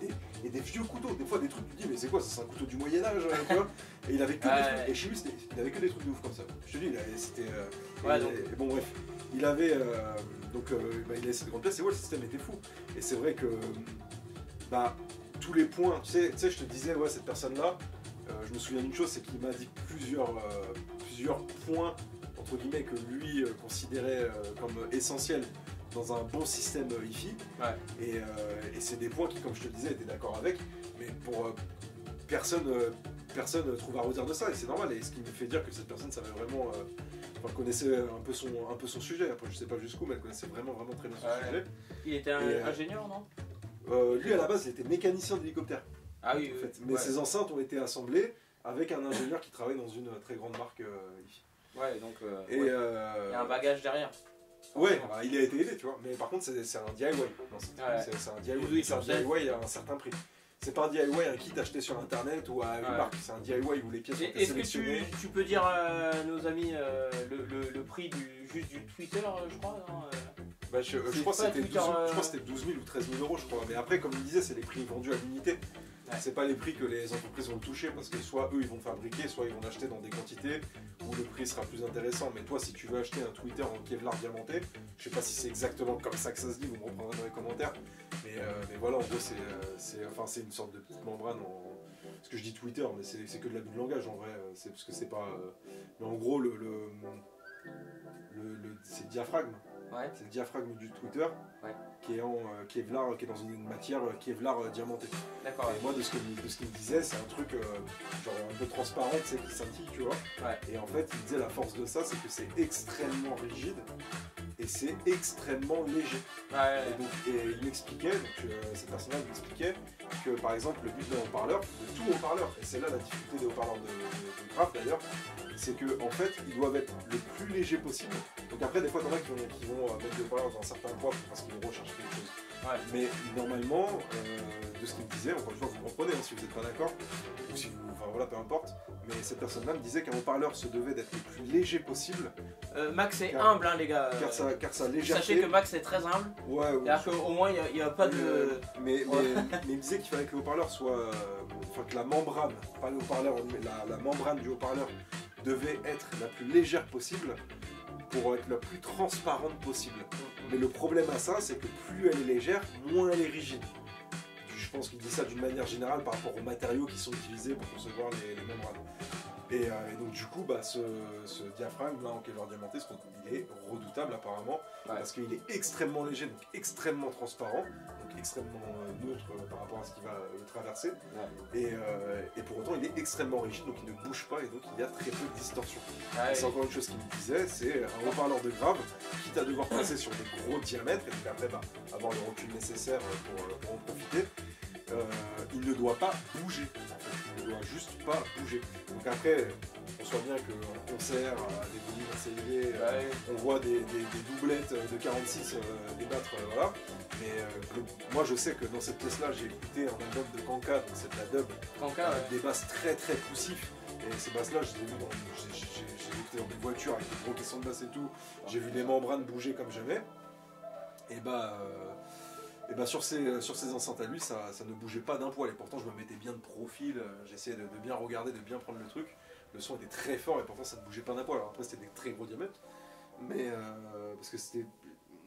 et des vieux couteaux. Des fois, des trucs, tu te dis, mais c'est quoi, c'est un couteau du Moyen-Âge, tu vois. Et il avait que des trucs. Et chez lui, il avait que des trucs de ouf comme ça. Je te dis, c'était. Bon, bref. Il avait. Il laissé de grandes pièces et ouais, le système était fou. Et c'est vrai que. Tous les points, tu sais, je te disais, ouais, cette personne-là, je me souviens d'une chose, c'est qu'il m'a dit plusieurs points, entre guillemets, que lui considérait comme essentiels dans un bon système hi-fi. Et c'est des points qui, comme je te le disais, étaient d'accord avec, mais pour personne trouve à redire de ça, et c'est normal. Et ce qui me fait dire que cette personne savait vraiment, connaissait un peu son sujet. Après, je sais pas jusqu'où, mais elle connaissait vraiment très bien son sujet. Il était ingénieur, non? Lui, à la base, il était mécanicien d'hélicoptère. Ah oui, en fait. Mais ses enceintes ont été assemblées avec un ingénieur qui travaille dans une très grande marque hi-fi. Ouais, donc il y a un bagage derrière. Ouais, il a été aidé, tu vois. Mais par contre, c'est un DIY. C'est un DIY. C'est un DIY à un certain prix. C'est pas un DIY, un kit acheté sur internet ou à une marque. C'est un DIY où les pièces sont sélectionnées. Est-ce que tu peux dire à nos amis le prix juste du Twitter, je crois, non je crois que c'était 12 000 ou 13 000 euros, je crois. Mais après, comme il disait, c'est les prix vendus à l'unité. C'est pas les prix que les entreprises vont toucher parce que soit eux ils vont fabriquer, soit ils vont acheter dans des quantités où le prix sera plus intéressant. Mais toi, si tu veux acheter un Twitter en Kevlar diamanté, je sais pas si c'est exactement comme ça que ça se dit, vous me reprendrez dans les commentaires. Mais voilà, en gros, c'est une sorte de petite membrane parce que je dis Twitter, mais c'est que de l'abus de langage en vrai. C'est parce que c'est pas. Mais en gros, c'est le diaphragme. C'est le diaphragme du Twitter qui est en Kevlar, qui est dans une matière Kevlar diamantée. D'accord. Et moi, de ce qu'il me disait, c'est un truc genre un peu transparent, tu sais, qui scintille, tu vois. Et en fait, il disait la force de ça, c'est que c'est extrêmement rigide et c'est extrêmement léger. Et il m'expliquait, cette personne-là m'expliquait que par exemple, le but d'un haut-parleur, de tout haut-parleur, et c'est là la difficulté des haut-parleurs de Graf d'ailleurs, c'est que en fait, ils doivent être le plus léger possible. Donc après, des fois, il y en a qui vont mettre des haut-parleurs dans un certain poids parce qu'ils vont rechercher quelque chose. Mais normalement, de ce qu'il me disait, encore une fois, vous comprenez si vous n'êtes pas d'accord, ou si vous, peu importe, mais cette personne-là me disait qu'un haut-parleur se devait d'être le plus léger possible. Max est humble, hein, les gars. Car sa légèreté. Sachez que Max est très humble. C'est-à-dire qu'au moins, il n'y a pas de. Mais il me disait qu'il fallait que le haut-parleur soit. Que la membrane, pas le haut-parleur, la membrane du haut-parleur devait être la plus légère possible pour être la plus transparente possible. Mais le problème à ça, c'est que plus elle est légère, moins elle est rigide. Je pense qu'il dit ça d'une manière générale par rapport aux matériaux qui sont utilisés pour concevoir les membranes. Et donc du coup, ce diaphragme là en Kevlar diamanté, il est redoutable apparemment, parce qu'il est extrêmement léger, donc extrêmement transparent, donc extrêmement neutre par rapport à ce qui va le traverser. Et pour autant, il est extrêmement rigide, donc il ne bouge pas et donc il y a très peu de distorsion. C'est encore une chose qu'il me disait, c'est un haut-parleur de grave, quitte à devoir passer sur des gros diamètres et puis après avoir le recul nécessaire pour en profiter. Il ne doit pas bouger, en fait. Il ne doit juste pas bouger. Donc après, on voit bien qu'en concert, à des volumes assez élevés, on voit des doublettes de 46 débattre, voilà. Mais moi je sais que dans cette pièce-là, j'ai écouté un album de Kanka, donc c'est de la dub, avec des basses très poussifs. Et ces basses-là, je les ai vues j'ai écouté dans des voitures avec des gros caissons de basse et tout. J'ai vu les membranes bouger comme jamais. Et sur ces enceintes à lui, ça ne bougeait pas d'un poil. Et pourtant, je me mettais bien de profil, j'essayais de bien regarder, de bien prendre le truc. Le son était très fort et pourtant, ça ne bougeait pas d'un poil. Alors après, c'était des très gros diamètres. Mais parce que c'était.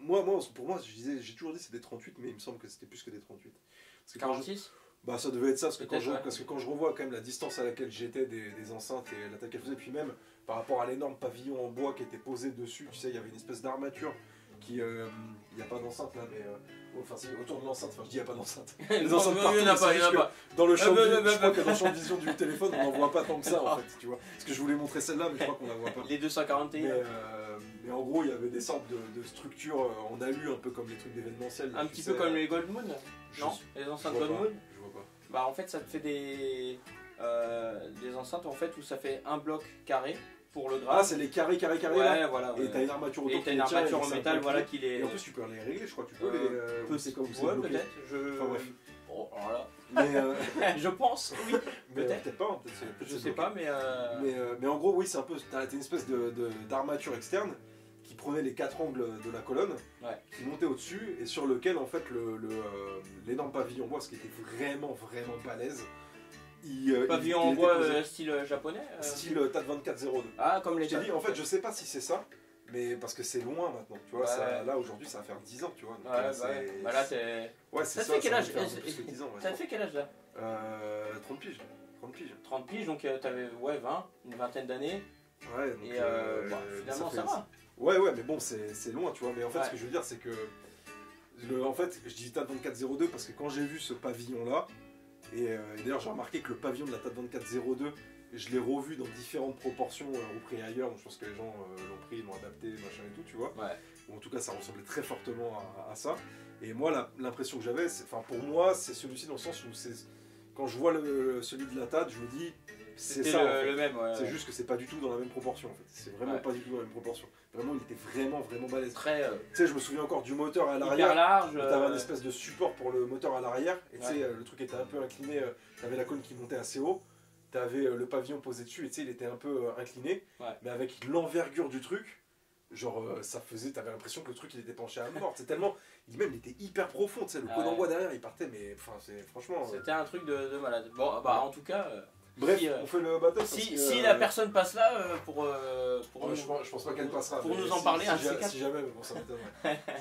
Pour moi, j'ai toujours dit que c'était des 38, mais il me semble que c'était plus que des 38. Parce que 46 ça devait être ça, parce que quand je revois quand même la distance à laquelle j'étais des enceintes et la taille qu'elles faisaient, puis même par rapport à l'énorme pavillon en bois qui était posé dessus, tu sais, il y avait une espèce d'armature qui. Il n'y a pas d'enceinte là, mais. Enfin, c'est autour de l'enceinte, je dis il n'y a pas d'enceinte. Les enceintes partout, il n'y en a pas. Dans le champ je crois que dans le champ de vision du téléphone, on n'en voit pas tant que ça en fait, tu vois. Parce que je voulais montrer celle-là, mais je crois qu'on la voit pas. Les 241. Mais en gros, il y avait des sortes de structures en alu, un peu comme les trucs d'événementiel. Un petit peu comme les Gold Moon, non? Les enceintes Gold Moon. Je vois pas. Bah en fait, ça te fait des enceintes en fait où ça fait un bloc carré. Pour le graphe. Ah, c'est les carrés ouais, là. Voilà. Et t'as une armature autour. Et t'as une armature en métal, voilà, qui les. Et en plus, tu peux les régler, je crois. Tu peux les. C'est comme vous. Ouais, peut-être. Enfin, bref. Bon, alors là. Mais je pense, oui. Peut-être pas. Je sais pas, mais. Mais en gros, oui, c'est un peu. T'as une espèce d'armature externe qui prenait les 4 angles de la colonne, qui montait au-dessus, et sur lequel en fait l'énorme pavillon en bois, ce qui était vraiment balèze. Pavillon en bois style japonais Style TAT 2402. Ah, comme les je t'ai dit, en fait, je sais pas si c'est ça, mais parce que c'est loin maintenant, tu vois. Ça, là aujourd'hui, ça va faire 10 ans, tu vois. Donc, là, t'es. Ouais, c'est ça. Ça te fait quel âge Ça te fait quel âge là 30 piges. 30 piges, donc t'avais 20, une vingtaine d'années. Ouais, donc, et finalement, ça va. Ouais, mais bon, c'est loin, tu vois. Mais en fait, ce que je veux dire, c'est que. En fait, je dis TAT 2402 parce que quand j'ai vu ce pavillon-là, et d'ailleurs, j'ai remarqué que le pavillon de la TAT 2402, je l'ai revu dans différentes proportions au prix ailleurs. Donc je pense que les gens l'ont pris, l'ont adapté, machin et tout, tu vois. Ou en tout cas, ça ressemblait très fortement à ça. Et moi, l'impression que j'avais, pour moi, c'est celui-ci dans le sens où quand je vois celui de la TAT, je me dis, c'est ça. Le même, c'est juste que c'est pas du tout dans la même proportion, en fait. C'est vraiment pas du tout dans la même proportion. Vraiment, il était vraiment balèze. Très. Tu sais, je me souviens encore du moteur à l'arrière. Hyper large. T'avais un espèce de support pour le moteur à l'arrière. Et tu sais, le truc était un peu incliné. T'avais la colonne qui montait assez haut. T'avais le pavillon posé dessus. Et tu sais, il était un peu incliné. Mais avec l'envergure du truc, genre, ça faisait. T'avais l'impression que le truc, il était penché à mort. C'est tellement. Il était hyper profond. Tu sais, le coup d'envoi derrière, il partait. Mais enfin, c'est franchement. C'était un truc de malade. Bon, bah, en tout cas. Bref, on fait le battle. Si la personne passe là, pour nous, je pense pas qu'elle passera. Pour nous en parler, si jamais, bon, ça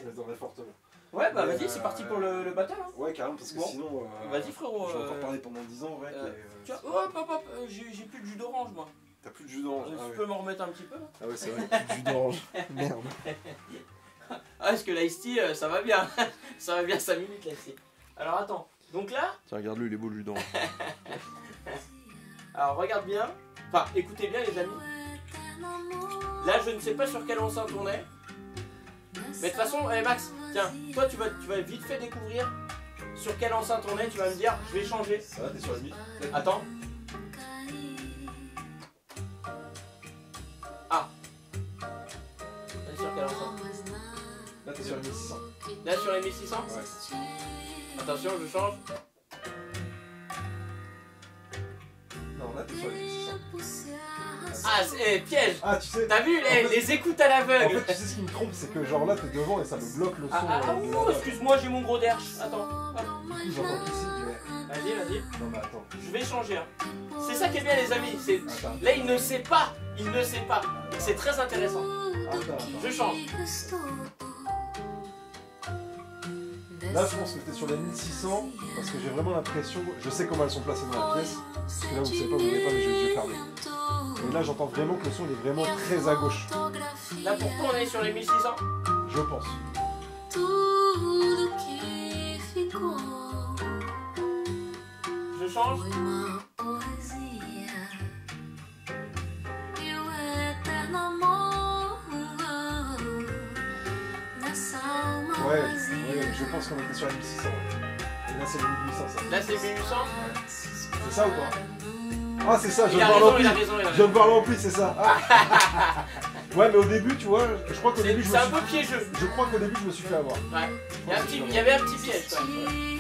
m'étonnerait fortement. Ouais, bah vas-y, c'est parti pour le battle. Hein. Ouais, carrément, parce que sinon. Vas-y, frérot. Je vais encore parler pendant 10 ans, ouais. Hop, j'ai plus de jus d'orange, moi. T'as plus de jus d'orange. Tu peux m'en remettre un petit peu là. Ah ouais, c'est vrai, plus de jus d'orange. Merde. Ah, parce que l'ice tea, ça va bien. Ça va bien 5 minutes, l'ice tea. Alors attends, donc là. Tiens, regarde-le, il est beau le jus d'orange. Alors regarde bien, enfin écoutez bien les amis. Là je ne sais pas sur quelle enceinte on est. Mais de toute façon, Max, tiens, toi tu vas vite fait découvrir sur quelle enceinte on est, tu vas me dire, je vais changer. Ça va, t'es sur la mi. Attends. Ah. Là sur quelle enceinte? Là t'es sur les 1600. Là sur les 1600? Ouais. Attention, je change. Non, là t'es sur les 1600. Ah, c'est piège. Ah, tu sais. T'as vu les écoutes à l'aveugle. En fait, tu sais ce qui me trompe, c'est que genre là t'es devant et ça me bloque le son. Excuse-moi, j'ai mon gros derche. Attends. Du coup, j'entends qu'ici, mais. Vas-y. Non, mais attends. Je vais changer. Hein. C'est ça qui est bien, les amis. Là, il ne sait pas. Et c'est très intéressant. Attends. Je change. Là, je pense que t'es sur les 1600 parce que j'ai vraiment l'impression. Je sais comment elles sont placées dans la pièce. Parce que là, vous savez pas, vous n'avez pas les yeux fermés. Et là, j'entends vraiment que le son il est vraiment très à gauche. Là, pourquoi on est sur les 1600? Je pense. Je change. Ouais, je pense qu'on était sur les 1600. Et là, c'est les 1800, ça. Là, c'est 1800. Ouais. C'est ça ou pas? Ah, c'est ça, je viens de voir l'ampli, c'est ça. Ah. Ouais, mais au début, tu vois, je crois qu'au début, c'est un peu piégeux. Je crois qu'au début, je me suis fait avoir. Ouais. Il y avait un petit piège, quand même.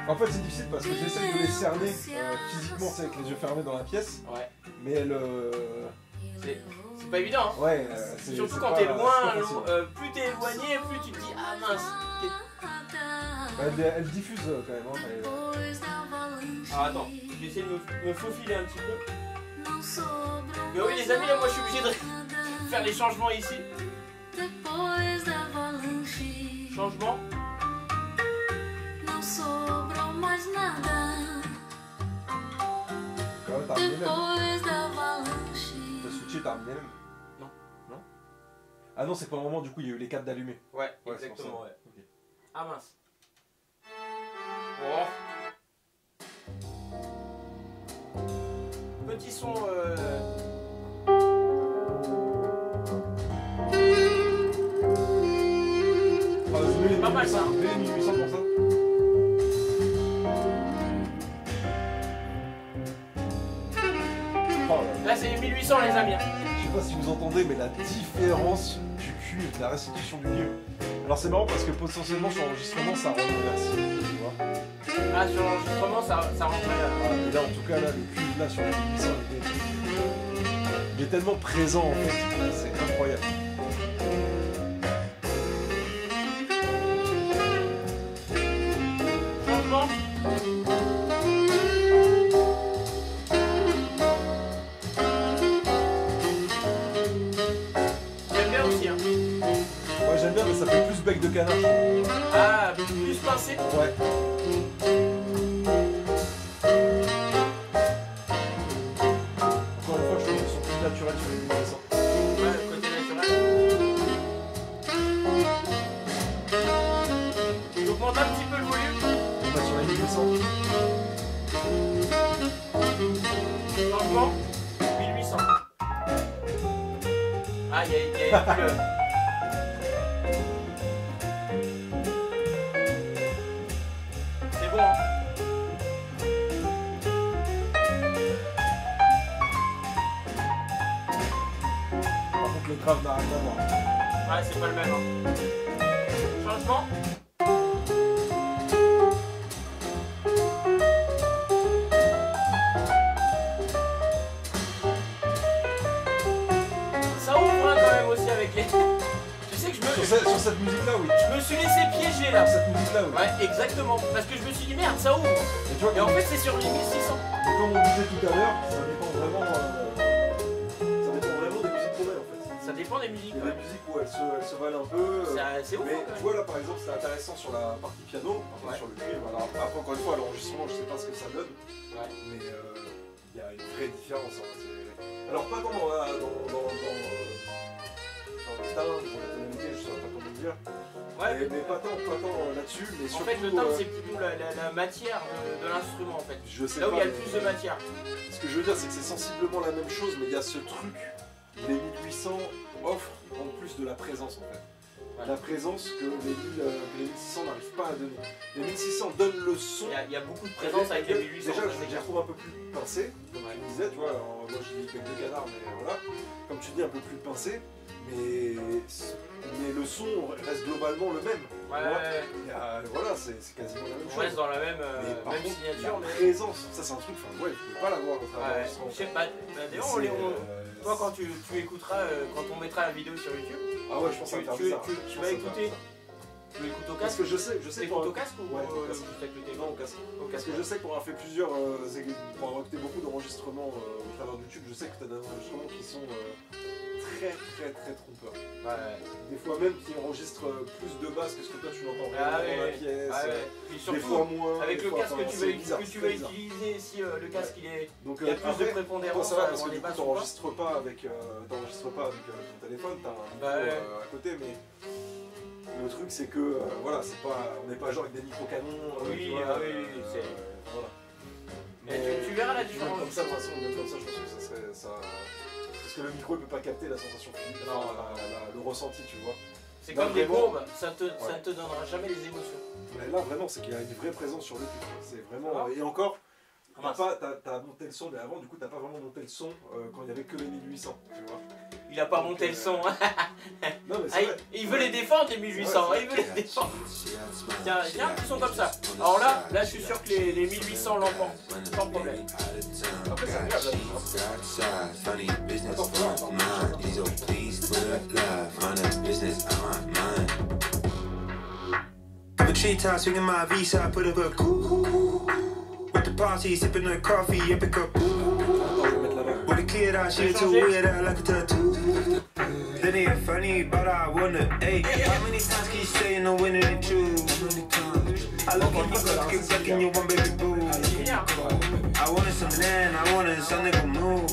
En fait, c'est difficile parce que j'essaye de les cerner physiquement, c'est avec les yeux fermés dans la pièce. Ouais. Mais elle. C'est pas évident. Hein. Ouais. Surtout quand t'es loin, plus t'es éloigné, plus tu te dis ah mince. Elle diffuse quand même. Hein, alors attends, je vais essayer de me faufiler un petit peu. Mais oui les amis, là moi je suis obligé de faire les changements ici. Changement. Quand même, t'as ramené même. T'as switché, t'as ramené même. Non. Ah non, c'est pas le moment, du coup il y a eu les 4 d'allumés. Ouais, exactement, ouais. Okay. Ah mince. Oh. Petit son. C'est pas mal ça. 1800 pour ça. Là c'est 1800 les amis. Je sais pas si vous entendez, mais la différence du cuivre, de la restitution du milieu. Alors c'est marrant parce que potentiellement sur l'enregistrement ça rentre inversé, tu vois. Ah sur l'enregistrement ça rentrait là. Et là en tout cas là le cuivre là sur la 1800 il était. Il est tellement présent en fait, c'est incroyable. Franchement, j'aime bien aussi. Hein. Ouais, j'aime bien, mais ça fait plus bec de canard. Ah, plus pincé. Ouais. Encore une fois, je trouve qu'ils sont plus naturels sur les 1800. Ouais, le côté naturel. J'augmente un petit peu le volume. On va sur les 1800. Changement, 1800. Ah, il y a le... C'est bon, hein. Par contre, le grave n'a rien à voir. Ouais, c'est pas le même. Hein. Changement. Ça ouvre hein, quand même aussi avec les... Tu sais que Sur cette musique-là, oui. je me suis laissé piéger là. Sur cette musique-là, oui. Ouais, exactement. Parce que je me suis dit merde, ça ouvre. Et, tu vois, Et en fait, c'est sur les 1600. comme on disait tout à l'heure, ça dépend vraiment des musiques qu'on met en fait. Ça dépend des musiques. Il y a des musiques où elles se valent un peu. C'est ouf. Mais Hein, tu vois là par exemple c'était intéressant sur la partie piano, par contre, sur le cuivre. Alors après encore une fois l'enregistrement je sais pas ce que ça donne, ouais. Mais il y a une vraie différence. Hein. Alors pas dans le timbre, dans la tonalité, je saurais pas comment le dire. Ouais, mais pas tant là-dessus, mais surtout. En fait le timbre c'est plutôt la matière de l'instrument en fait. Je sais là où pas, il y a le plus de matière. Ce que je veux dire c'est que c'est sensiblement la même chose, mais il y a ce truc. Les 1800 offrent en plus de la présence en fait. Ouais. La présence que les 1600 n'arrivent pas à donner. Les 1600 donnent le son. Il y a beaucoup de présence avec les 1800. Déjà, je les trouve un peu plus pincés, comme tu disais, tu vois. Alors, moi je dis bec de canard, mais voilà. Comme tu dis, un peu plus pincé. Mais le son reste globalement le même. Ouais. Voilà, c'est quasiment la même chose. On reste dans la même, même contre, signature. La présence, ça c'est un truc, enfin, ouais, je ne peux pas l'avoir au travers je sais pas. D'ailleurs, toi, quand tu écouteras, quand on mettra la vidéo sur YouTube, ah ouais, je pense que ça va faire bizarre. Tu vas écouter. Tu l'écoutes au casque? Parce que je sais au casque ou ouais, au casque. Non, au casque. Parce que je sais qu'on a fait plusieurs, pour avoir écouté beaucoup d'enregistrements au travers de YouTube, je sais que tu as des enregistrements qui sont très trompeurs. Ouais. Des fois même qui enregistrent plus de basse que ce que toi tu l'entends vraiment dans la pièce. Et surtout, des fois moins. avec le casque que tu vas utiliser, si le casque il est. Donc, il y a plus de prépondérance parce que les basses. Tu n'enregistres pas avec ton téléphone, tu as un micro à côté, mais. Le truc c'est que voilà, on n'est pas genre avec des micro-canons. Oui, voilà. Mais tu verras la différence. Comme ça, de toute façon, même comme ça, je pense que ça serait ça. Parce que le micro il peut pas capter la sensation physique, le ressenti, tu vois. C'est comme des courbes, ça te donnera jamais les émotions. Mais là vraiment, c'est qu'il y a une vraie présence sur le titre. C'est vraiment. Et encore. T'as monté le son, mais avant, du coup, t'as pas vraiment monté le son quand il y avait que les 1800, tu vois. Il a pas monté le son. Non, mais c'est vrai. Il veut les défendre, les 1800. Il veut les défendre. Tiens, il y a un petit son comme ça. Alors là, je suis sûr que les 1800 l'emportent, sans problème. Après, c'est agréable At the party, sipping on coffee, epic up. With a kid, I shit too weird, I like a tattoo. Then it funny, but I wonder, hey, how many times can you say no winning and choose? I look at you, get back in your one baby boo. I wanted some land, I wanted some nigga move.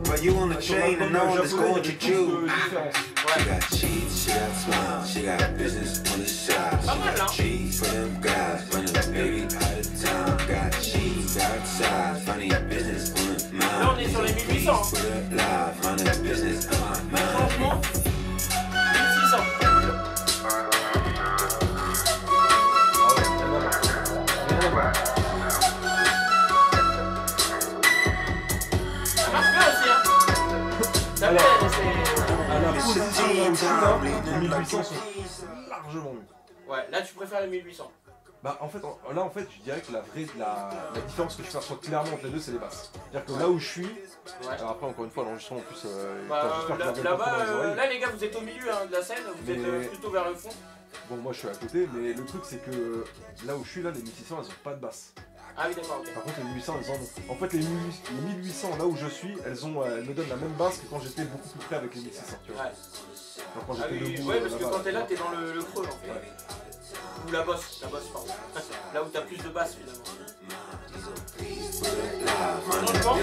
But you on the train and no one is going to choose. She got cheese, she got smile, she got business on the side. She got cheese for them guys, running the baby out of town. Got cheese outside, funny business on the mind. Là, on est sur les 1800. For the life, running business on my mind. Changement, 1600. Ça marche bien aussi, hein. Ça plaît, les 1800 sont largement mieux. Ouais, là tu préfères les 1800. Bah en fait, là en fait, je dirais que la différence que je perçois clairement entre les deux, c'est les basses. C'est-à-dire que là où je suis, alors après encore une fois l'enregistrement en plus, là les gars vous êtes au milieu hein, de la scène, vous êtes plutôt vers le fond. Bon moi je suis à côté, mais le truc c'est que là où je suis là, les 1600 elles ont pas de basse. Ah oui d'accord. Okay. Par contre les 1800 elles en ont. En fait les 1800 là où je suis, elles me donnent la même basse que quand j'étais beaucoup plus près avec les 1600, tu vois. Ouais. Donc, quand j'étais debout, parce que quand t'es là, t'es dans le creux en fait. Ouais. Ou la bosse pardon. Là où t'as plus de basse finalement. Changement.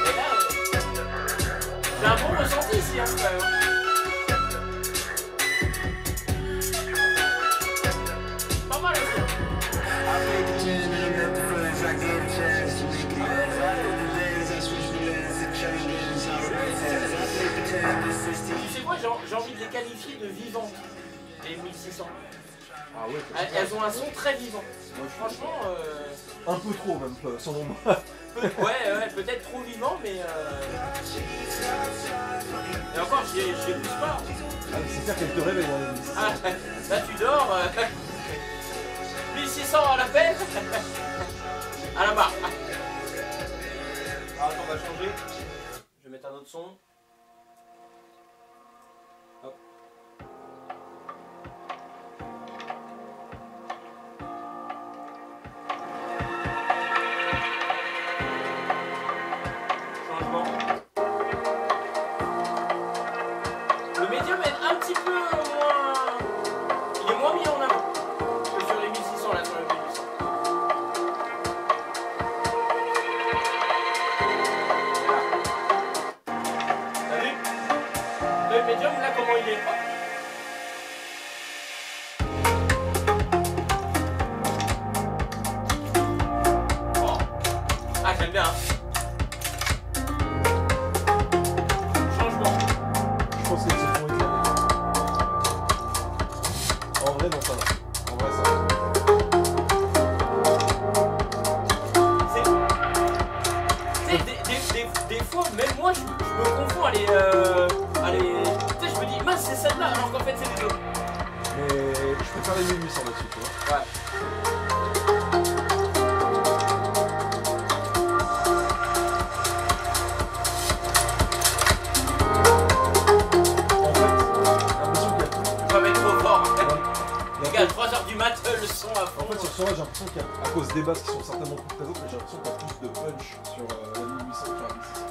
Et là, j'ai un bon ressenti ici hein, quand même. Pas mal aussi. Tu sais quoi, j'ai envie de les qualifier de vivants, les 1600. Ah ouais, elles ont un son très vivant. Moi, franchement... Un peu trop même, son nom. ouais, peut-être trop vivant, mais... Et encore, je les pousse pas. Ah, c'est clair qu'elle te réveille, hein, ah, là tu dors. 1600 à la peine. À la barre. Alors attends, on va changer. Je vais mettre un autre son. Hop. Changement. Le médium est un petit peu moins... Il est moins mis en avant que sur les 1600 là, sur le 1800. T'as vu? Le médium là comment il est? Oh. Ah j'aime bien hein. Changement. Je pense qu'elles se font éclater. En vrai non ça va. En vrai ça va. Des fois, même moi, je me confonds à les... Tu sais, je me dis, mince, c'est celle-là, alors qu'en fait, c'est les autres. Mais je préfère les 1800 là-dessus, tu vois. Ouais. En fait, j'ai l'impression qu'il y a plus... Tu vas mettre trop fort. Les gars, à 3h du mat, le son à fond. En fait, sur ce son-là, j'ai l'impression qu'il y a, à cause des basses qui sont certainement plus présentes, mais j'ai l'impression qu'il y a plus de punch sur la 1800 que sur la 1600.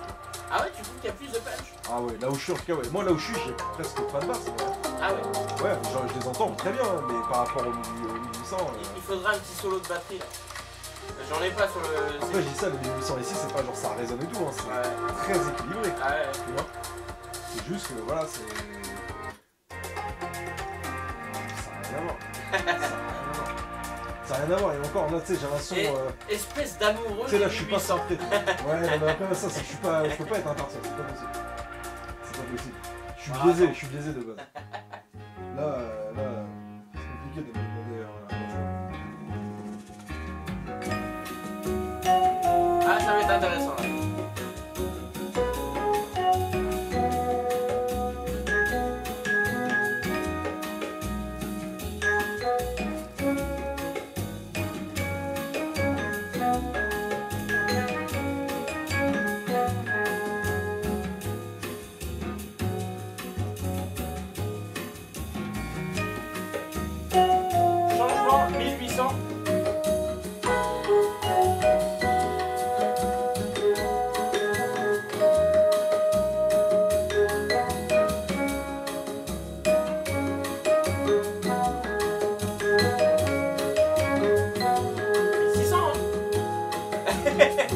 Ah ouais, tu trouves qu'il y a plus de punch? Ah ouais, là où je suis en tout cas, ouais. Moi là où je suis, j'ai presque pas de basse. Ah ouais? Ouais, genre, je les entends très bien, mais par rapport au 1800... Il faudra un petit solo de batterie là. J'en ai pas sur le... Après, je dis ça, le 1800 ici, c'est pas genre ça résonne et tout, hein, c'est très équilibré. Ah ouais. Tu vois? C'est juste que voilà, c'est... Ça n'a rien à voir. Ça n'a rien à voir, et encore là, tu sais, j'ai un son... Espèce d'amoureux. Tu sais, là, je suis pas centré. Ouais, mais après, ça, je peux pas être impartial, c'est pas possible. C'est pas possible. Je suis biaisé de base. Là, c'est compliqué de me demander... Ah, ça va être intéressant là. Changement 1800.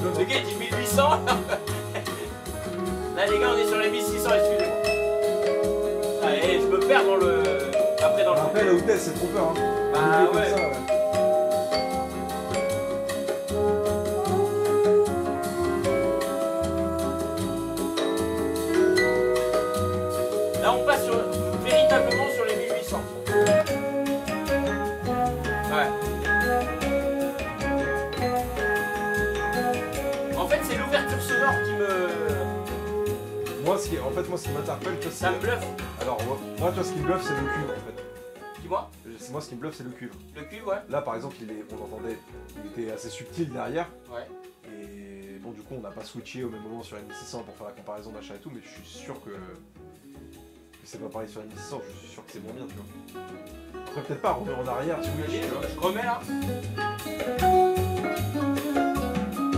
Le gars il dit 1800. Là les gars on est sur les 1600, excusez-moi. Allez, je me perds dans le... Après dans le... Après la hautesse c'est trop peur hein. Bah ouais. Ça, ouais. Là on passe véritablement sur les 1800. Ouais. En fait c'est l'ouverture sonore qui me... Moi, ce qui m'interpelle, tu vois, ça me bluffe. Alors, moi, tu vois, ce qui me bluffe, c'est le cuivre, en fait. Dis-moi. Moi, ce qui me bluffe, c'est le cuivre. Le cuivre, ouais. Là, par exemple, on entendait, il était assez subtil derrière. Ouais. Et bon, du coup, on n'a pas switché au même moment sur M1600 pour faire la comparaison machin et tout, mais je suis sûr que c'est pas pareil sur M1600, je suis sûr que c'est moins bien, tu vois. Après, peut-être pas revenir en arrière, switch, tu vois. Je remets là.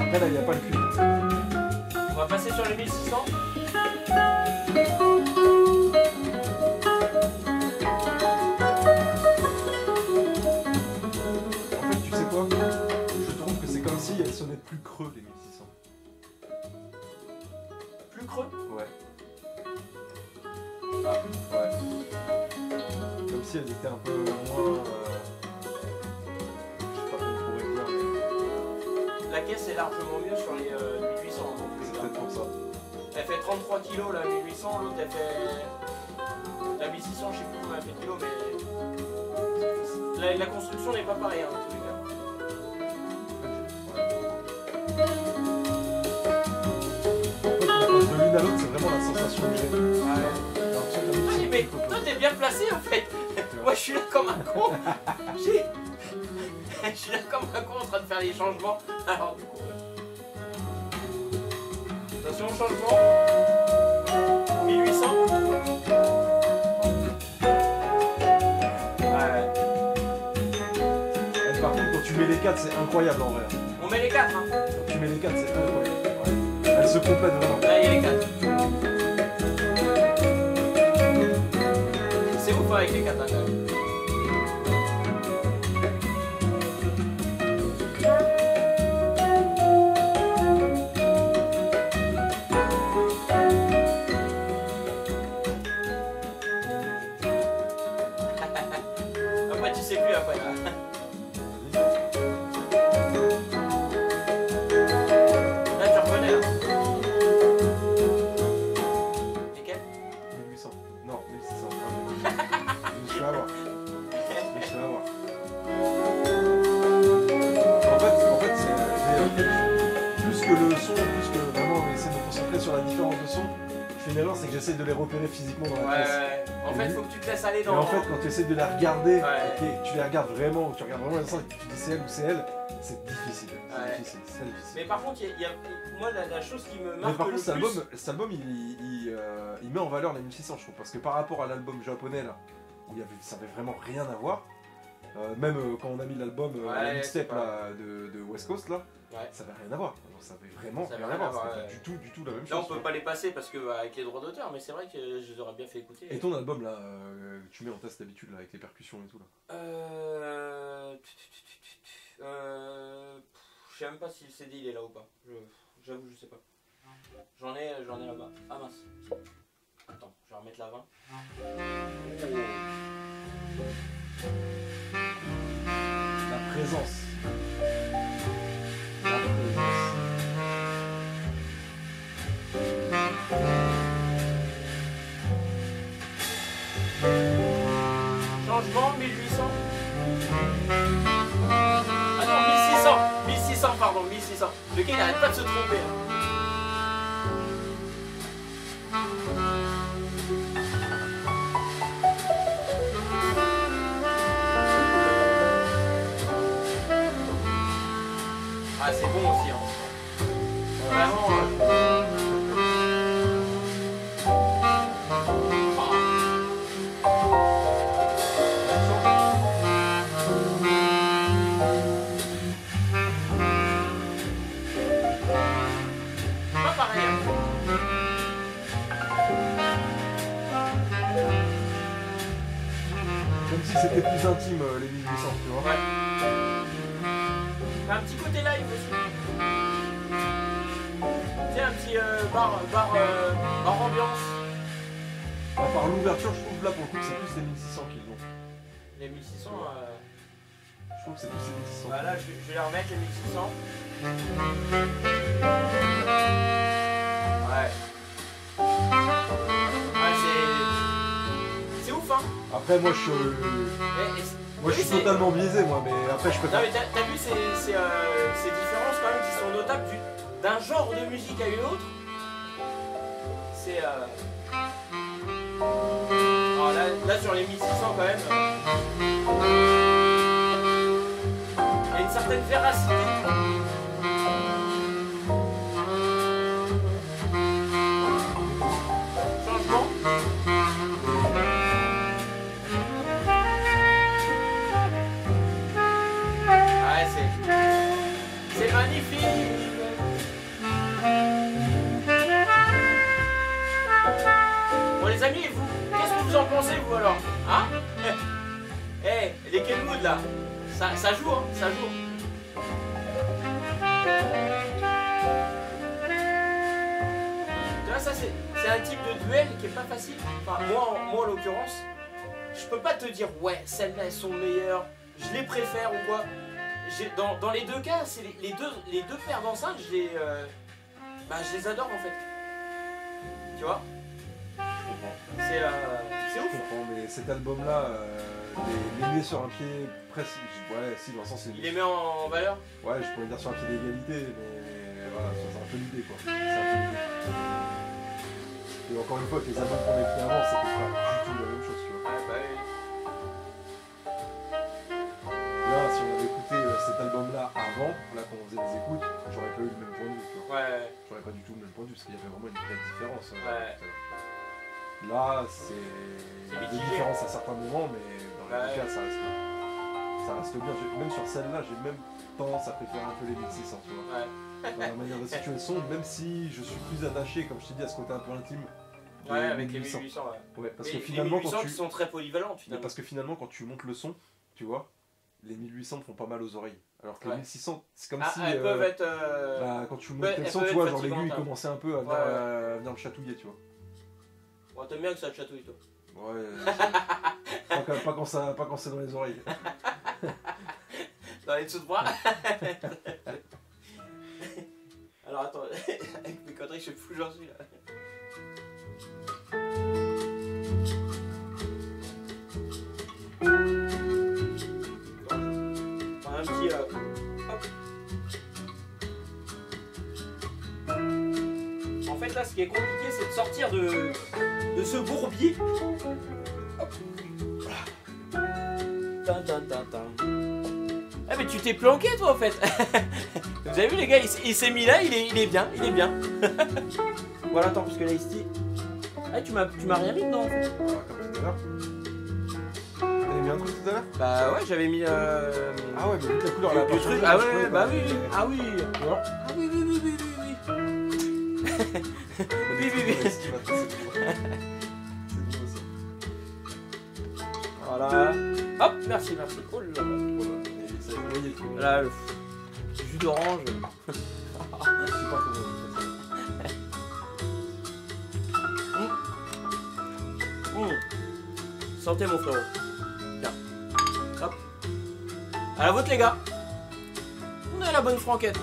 Après, là, il n'y a pas le cuivre. On va passer sur les 1600. Je trouve que c'est comme si elles sonnaient plus creux les 1600. Plus creux? Ouais. Ah, ouais. Comme si elles étaient un peu moins... je sais pas comment on pourrait dire, mais... La caisse est largement mieux sur les 1800. C'est peut-être pour ça. Elle fait 33 kg la 1800, l'autre elle fait... La 1600, je sais plus combien elle fait kilo, mais... La construction n'est pas pareille, hein, en tous les cas. De l'une à l'autre, c'est vraiment la sensation que j'ai. Ouais. Mais toi, t'es bien placé en fait. Moi, je suis là comme un con. Je suis là comme un con en train de faire les changements. Alors, du coup. Attention, changement. 1800. Ouais. Et par contre, quand tu mets les 4, c'est incroyable en vrai. On met les 4, hein. Quand tu mets les 4, c'est incroyable. Ouais. Elles se complètent vraiment. Là, il y a les 4. C'est ouf avec les 4 hein, quand même. Après, tu sais plus après là. C'est que j'essaie de les repérer physiquement dans la pièce. Ouais. En fait, il faut que tu te laisses aller dans... Et en fait, quand tu essaies de les regarder, tu les regardes vraiment, tu regardes vraiment les sens et tu dis c'est elle ou c'est elle, c'est difficile. C'est difficile. Mais par contre, il y a moi, la chose qui me marque mais par contre, le plus... cet album il met en valeur les 1600, je trouve. Parce que par rapport à l'album japonais, là, où ça avait vraiment rien à voir, même quand on a mis l'album mixtape de West Coast, là, ça n'avait rien à voir. Ça avait vraiment rien à voir. C'était du tout la même chose. Là, on peut pas les passer parce que avec les droits d'auteur, mais c'est vrai que je les aurais bien fait écouter. Et ton album là, que tu mets en test d'habitude avec les percussions et tout là. Je sais même pas si le CD il est là ou pas. J'avoue, je sais pas. J'en ai là-bas. Ah mince. Attends, je vais remettre la 20. La présence. Changement 1800. Ah non, 1600 pardon, 1600. Le gars il arrête pas de se tromper. Ah c'est bon aussi hein. Vraiment c'était plus intime les 1800, tu vois. Ouais. Un petit côté live aussi. Tu sais, un petit bar ambiance. À part l'ouverture, je trouve là pour le coup que c'est plus les 1600 qu'ils ont. Les 1600 je trouve que c'est plus les 1600. Bah là, je vais les remettre les 1600. Ouais. C'est ouf hein. Après moi je suis totalement biaisé moi, mais après je peux pas. Non mais t'as vu ces différences quand même qui sont notables d'un genre de musique à une autre. c'est... Alors là, sur les 1600 quand même, il y a une certaine véracité. Changement. Ouais, c'est magnifique. Bon les amis, vous, qu'est-ce que vous en pensez vous alors? Hein? Eh, les Kenwood là, ça joue hein, ça joue. Tu vois ça c'est un type de duel qui est pas facile. Enfin moi en l'occurrence, je peux pas te dire ouais celles-là elles sont meilleures, je les préfère ou quoi. Dans les deux cas, c'est les deux paires d'enceintes, je les adore en fait. Tu vois? C'est ouf. Je comprends, mais cet album-là, les met sur un pied presque. Ouais, si, dans le sens. Il les met en valeur? Ouais, je pourrais dire sur un pied d'égalité, mais voilà, c'est un peu l'idée quoi. C'est un peu l'idée. Et encore une fois, avec les albums qu'on a pris avant, c'est pas du tout la même chose, tu vois. Ah, bah oui. Là, si on avait écouté cet album-là avant, là quand on faisait des écoutes, j'aurais pas eu le même point de vue, tu vois. Ouais. J'aurais pas du tout le même point de vue, parce qu'il y avait vraiment une vraie différence. Ouais. Là, c'est des différences à certains moments, mais dans les cas, ça reste bien. Même sur celle-là, j'ai même tendance à préférer un peu les 1600, tu vois. Ouais. Dans la manière de situer le son, même si je suis plus attaché, comme je t'ai dit, à ce côté un peu intime. Ouais, avec les 1800, ouais. Ouais, parce mais que finalement, les 1800 qui sont très polyvalentes, finalement. Parce que finalement, quand tu montes le son, tu vois, les 1800 te font pas mal aux oreilles. Alors que les 1600, c'est comme si. Elles peuvent être. Bah, quand tu montes le son, tu vois, genre l'aigu, il commençait un peu à venir me chatouiller, tu vois. Bon, t'aimes bien que ça te chatouille, toi. Ouais. pas quand c'est dans les oreilles. Dans les dessous de bras. Alors attends, avec mes conneries, je suis fou, j'en suis là. Un petit. Hop. En fait, là, ce qui est compliqué, c'est de sortir de ce bourbier. Hop. Voilà. Ah mais tu t'es planqué toi en fait. Vous avez vu les gars, il s'est mis là, il est bien, il est bien. Voilà, attends, parce que là ici. Ah tu m'as rien mis dedans en fait. Comme tout à l'heure. T'avais mis un truc tout à l'heure? Bah ouais, j'avais mis Ah ouais, mais vu la couleur là. Le truc, ah ouais, bah oui, ah oui. Tu vois? Ah oui, oui, oui, oui, oui, oui. Oui, oui, oui. Voilà. Hop, merci, merci. Oh là là. Là, le jus d'orange. Je sais pas comment. Santé mon frérot. Tiens. Hop. À la vôtre les gars. On est à la bonne franquette.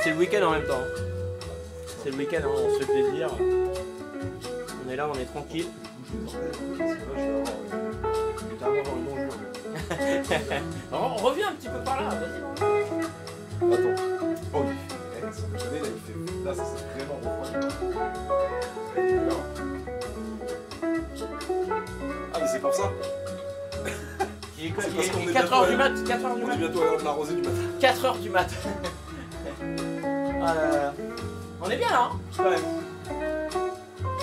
C'est le week-end en même temps. C'est le week-end, hein, on se fait plaisir. On est là, on est tranquille. On revient un petit peu par là, vas-y. Attends. Oh, sans déconner, là, il fait. Là, ça c'est vraiment refroidi. Ah, mais c'est pour ça. Il est 4h du mat. 4h du mat. On est bientôt à l'heure de la rosée du matin. 4h du mat. Ah là là. On est bien là, hein, quand même.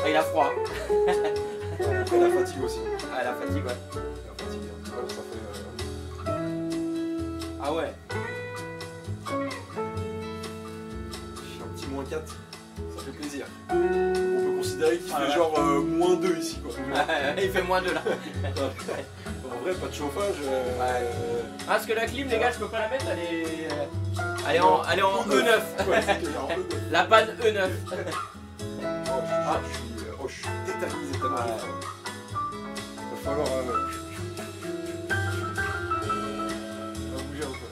Ah, il a froid. Après la fatigue aussi. Ah, la fatigue, ouais. La fatigue, ouais, ça fait. Ah ouais. Un petit moins 4, ça fait plaisir. On peut considérer qu'il fait genre moins 2 ici quoi. Il fait moins 2 là. En vrai, pas de chauffage. Ah, parce que la clim, les gars, je peux pas la mettre, elle est en E9. Ouais, c'est clair, en E9. La panne E9. Je suis tétanisé tellement. Il va falloir. On va bouger un peu.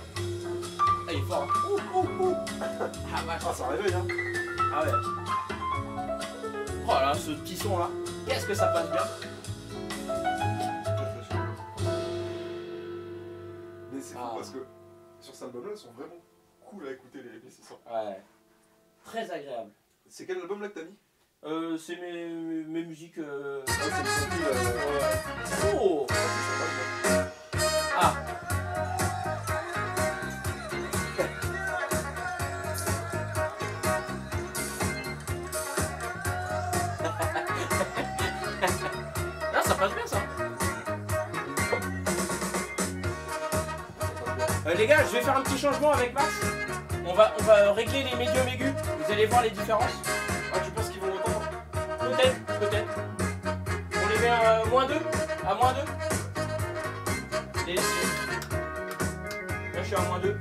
Ah, il est fort. Ah, vache. Ah, ça réveille hein. Ah ouais. Oh là, ce petit son là. Qu'est-ce que ça passe bien. Mais c'est fou parce que sur cet album là, ils sont vraiment cool à écouter les 1600. Ouais. Très agréable. C'est quel album là que t'as mis? C'est mes musiques. Ouais, c'est le compil. Oh. Ah. Non, ça passe bien ça. Les gars, je vais faire un petit changement avec Max. On va régler les médiums aigus. Vous allez voir les différences. Ah, tu penses qu'ils vont entendre? Peut-être. On les met à -2. À -2. Là, je suis à -2.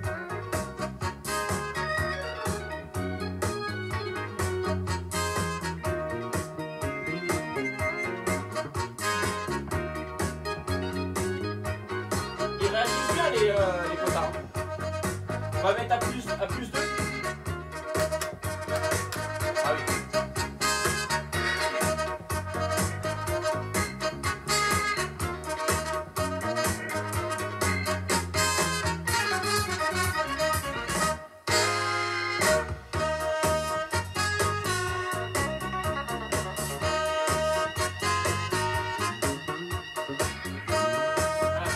Ils réagissent bien les potards. On va mettre à +2. Ah oui.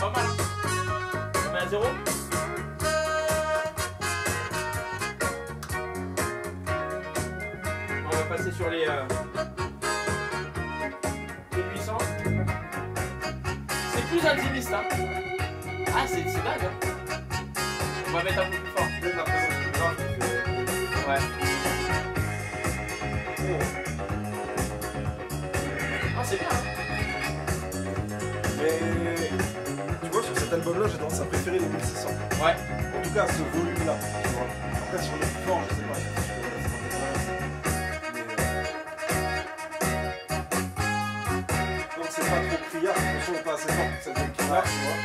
Pas mal. On met à 0. On va passer sur les 800. C'est plus intimiste, hein. Ah, c'est dingue, hein. On va mettre un peu plus fort. Même la présence du grave qui fait. Ouais. Ah, c'est bien, hein. Mais tu vois, sur cet album là, j'ai tendance à préférer les 1600. Ouais. En tout cas, ce volume là. Après, sur le plus fort, je sais pas. Donc, c'est pas trop criard, le son est pas assez fort, ça devient criard, tu vois.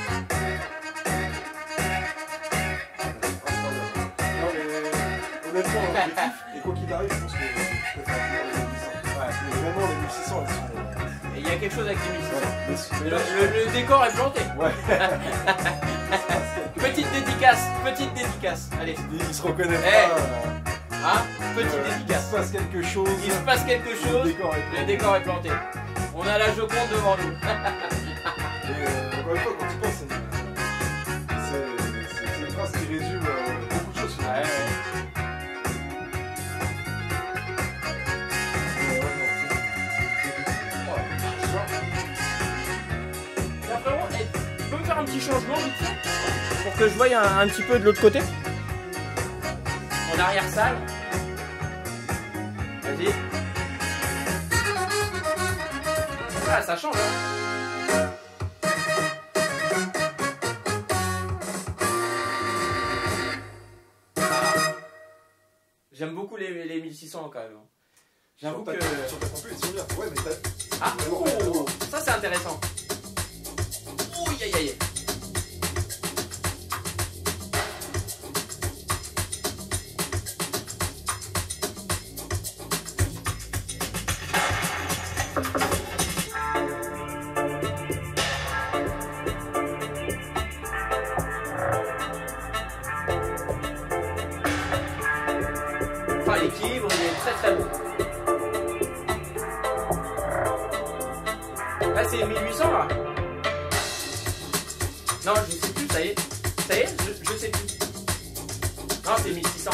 Non, mais honnêtement, je kiffe, et quoi qu'il arrive, je pense que je peux faire les 1600. Ouais, mais vraiment, les 1600, elles sont. Et il y a quelque chose avec les 1600. Mais là, Le décor est planté. ouais. Petite dédicace. Allez. Il se reconnaît Hey. pas. Hein, petite Il dédicace. se passe quelque chose. Il se passe quelque chose. Le décor est planté. On a la Joconde devant nous. Et encore une fois, quand tu penses, c'est une phrase qui résume beaucoup de choses. Ouais. Tiens, frérot, tu peux me faire un petit changement vite fait pour que je voie un petit peu de l'autre côté? En arrière-salle. Vas-y. Ah, ça change, hein. Ah. J'aime beaucoup les 1600 quand même. J'avoue que... Sur ta compu, ils sont bien. Ouais, mais t'as... Ah, oh, ça c'est intéressant. Ouh, aïe aïe. Enfin, l'équilibre, il est très très bon. Là, c'est 1800 là. Non, je sais plus, ça y est. Ça y est, je sais plus. Non, c'est 1600.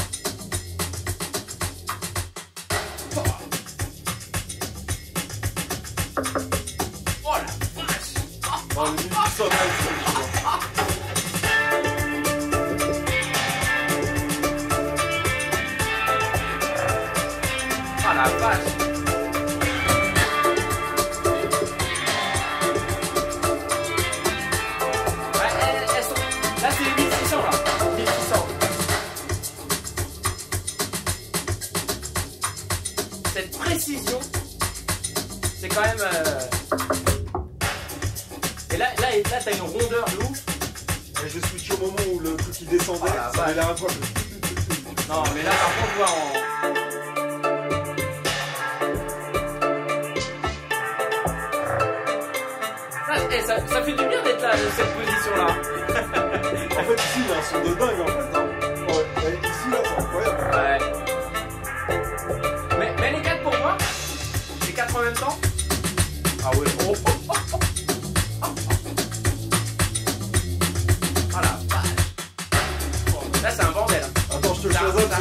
Oh la vache. Non, les 1800, là, ils sont Ah la vache. Ouais, elles sont... Là c'est 1600 là. 1600. Cette précision, c'est quand même... Et là t'as une rondeur de ouf. Et je switch au moment où le truc il descendait, Ah, ça avait l'air un peu... Non mais là par contre je vois en... Ça fait du bien d'être là, cette position là. En fait ici il y a un son de dingue en fait. Hein. Ouais, ici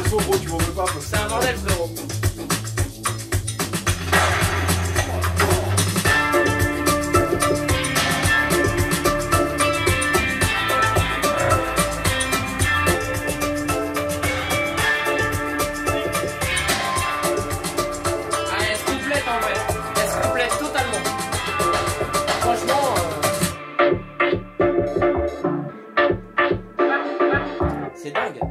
ce son, gros, tu m'en veux pas. C'est un bordel, frérot. C'est dingue.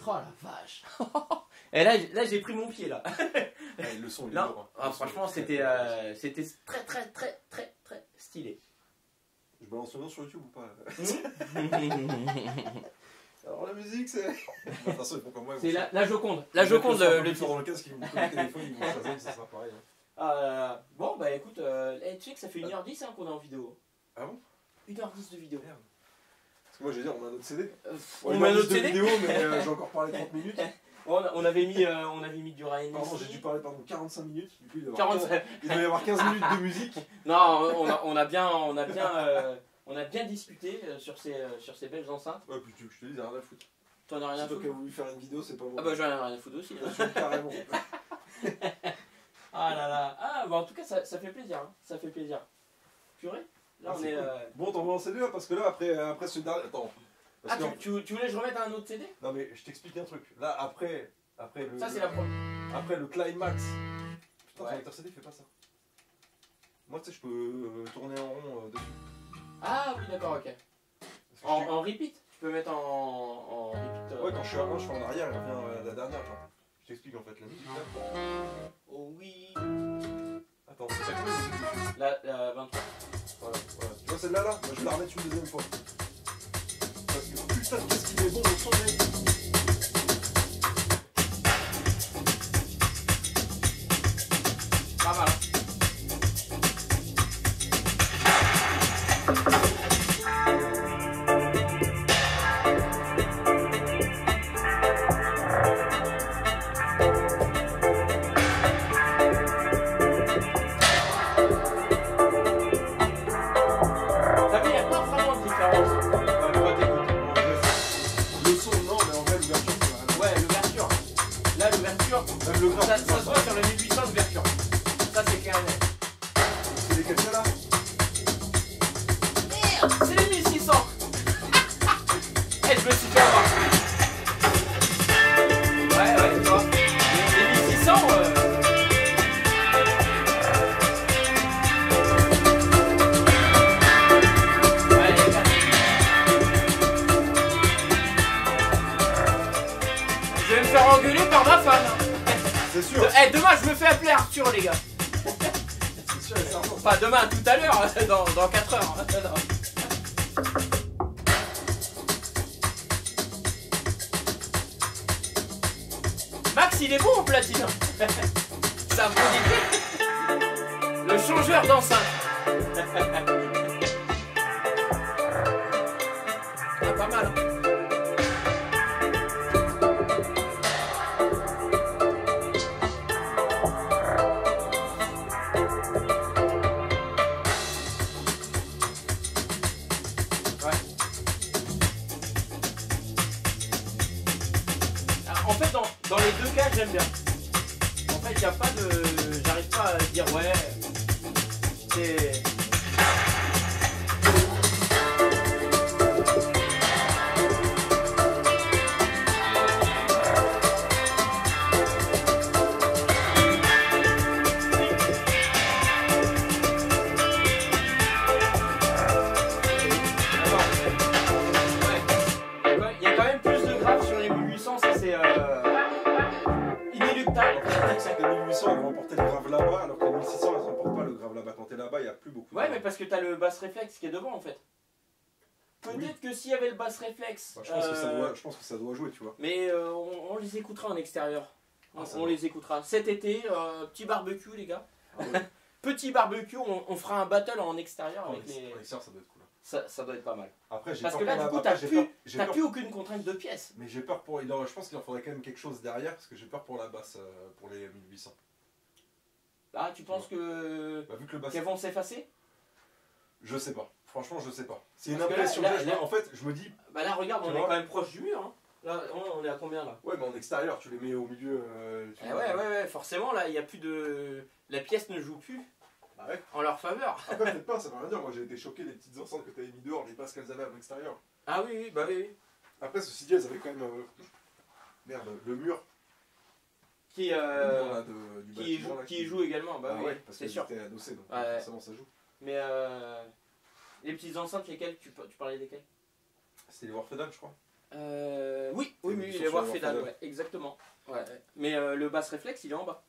Oh la vache. Et là j'ai pris mon pied là. Ouais, le son, il est lourd, hein. Franchement c'était très stylé. Je balance le nom sur YouTube ou pas? Alors la musique c'est... De toute façon ils font comme moi. C'est la Joconde. La Joconde le titre. Dans le casque, ils vont le téléphone, ils vont Shazam, ça sera pareil. Bon bah écoute, tu sais que ça fait 1h10 hein, qu'on est en vidéo. Ah bon? 1h10 de vidéo. Merde. Parce que moi, je vais dire, on a notre CD. On a notre CD vidéo, mais j'ai encore parlé 30 minutes. On avait mis du Ryan. Pardon, j'ai dû parler 45 minutes. Du coup, il doit 45. Il doit y avoir 15 minutes de musique. Non, on a bien discuté sur ces belles enceintes. Ouais, puis tu veux que je te dise, rien à foutre. T'en as rien à foutre. foutre. Toi qui as voulu faire une vidéo, c'est pas moi. Ah bah j'en ai rien à foutre aussi. Hein. Carrément. Ah là là. Ah bah en tout cas, ça fait plaisir. Hein. Ça fait plaisir. Purée. Là, on est. Cool. Bon, t'en vas en CD là, parce que là, après ce dernier. Attends. Ah, tu voulais que je remette un autre CD? Non, mais je t'explique un truc. Là, après le. Ça, c'est la première. Après le climax. Putain, ouais. ton lecteur CD fait pas ça. Moi, tu sais, je peux tourner en rond dessus. Ah oui, d'accord, ok. En repeat? Tu peux mettre en repeat. Ouais, quand je suis à 1, je fais en arrière, il revient la dernière. Attends. Je t'explique en fait la musique là. Oh oui. Attends, c'est quoi la musique? La 23. Voilà. Tu vois celle-là là? Moi, je vais la remettre une deuxième fois. Parce que putain, qu'est-ce qu'il est bon le son, mec! Pas mal. Ça se voit sur le 1800 d'ouverture. Ça c'est clair et net. C'est lesquels ça là? Merde, c'est les 1600. Eh, je me suis fait avoir. Ouais, tu vois. Les 1600. Ouais, les gars. Je vais me faire engueuler par ma femme. C'est sûr. Demain je me fais appeler Arthur les gars. C'est sûr et certain. Pas demain, tout à l'heure, dans 4 heures. Max il est bon en platine. Ça vous dit. Le changeur d'enceinte. Pas mal hein. En fait, dans les deux cas, j'aime bien. En fait, il n'y a pas de... J'arrive pas à dire, ouais... C'est... Il y a quand même plus de graves sur les 1800, ça c'est... inéluctable. C'est que les 1800 elles vont emporter le grave là-bas, alors que les 1600 elles n'emportent pas le grave là-bas. Quand t'es là-bas, il n'y a plus beaucoup de Ouais, mais parce que t'as le bass réflexe qui est devant en fait. Peut-être que s'il y avait le bass réflexe. Bah, je pense que ça doit jouer, tu vois. Mais on les écoutera en extérieur. On les écoutera. Cet été, petit barbecue, les gars. Ah ouais. Petit barbecue, on fera un battle en extérieur avec les. En extérieur, ça doit être cool. Ça doit être pas mal. Après, j'ai Parce peur que là, pour du coup, t'as plus aucune contrainte de pièces. Mais j'ai peur pour. Je pense qu'il en faudrait quand même quelque chose derrière, parce que j'ai peur pour la basse, pour les 1800. Ah, tu penses que. Bah, vu que le bass. Qu'elles vont s'effacer? Je sais pas. Franchement, je sais pas. C'est une impression que j'ai. En fait, je me dis. Bah là, regarde, on est quand même proche du mur. Hein. Là, on est à combien là? Ouais, mais en extérieur, tu les mets au milieu. Ouais, forcément, là, il n'y a plus de. La pièce ne joue plus en leur faveur. Après, peut-être pas, ça veut rien dire. Moi, j'ai été choqué des petites enceintes que t'avais mis dehors, les passes qu'elles avaient à l'extérieur. Ah oui, bah oui. Après, ceci dit, elles avaient quand même. Merde, le mur. Qui joue également, bah oui, parce c'est sûr. C'était adossé, donc forcément ça joue. Mais les petites enceintes, lesquelles tu parlais desquelles? C'était les Warfedal, je crois. Oui, les Warfedal, ouais, exactement. Ouais. Mais le bass réflexe, il est en bas.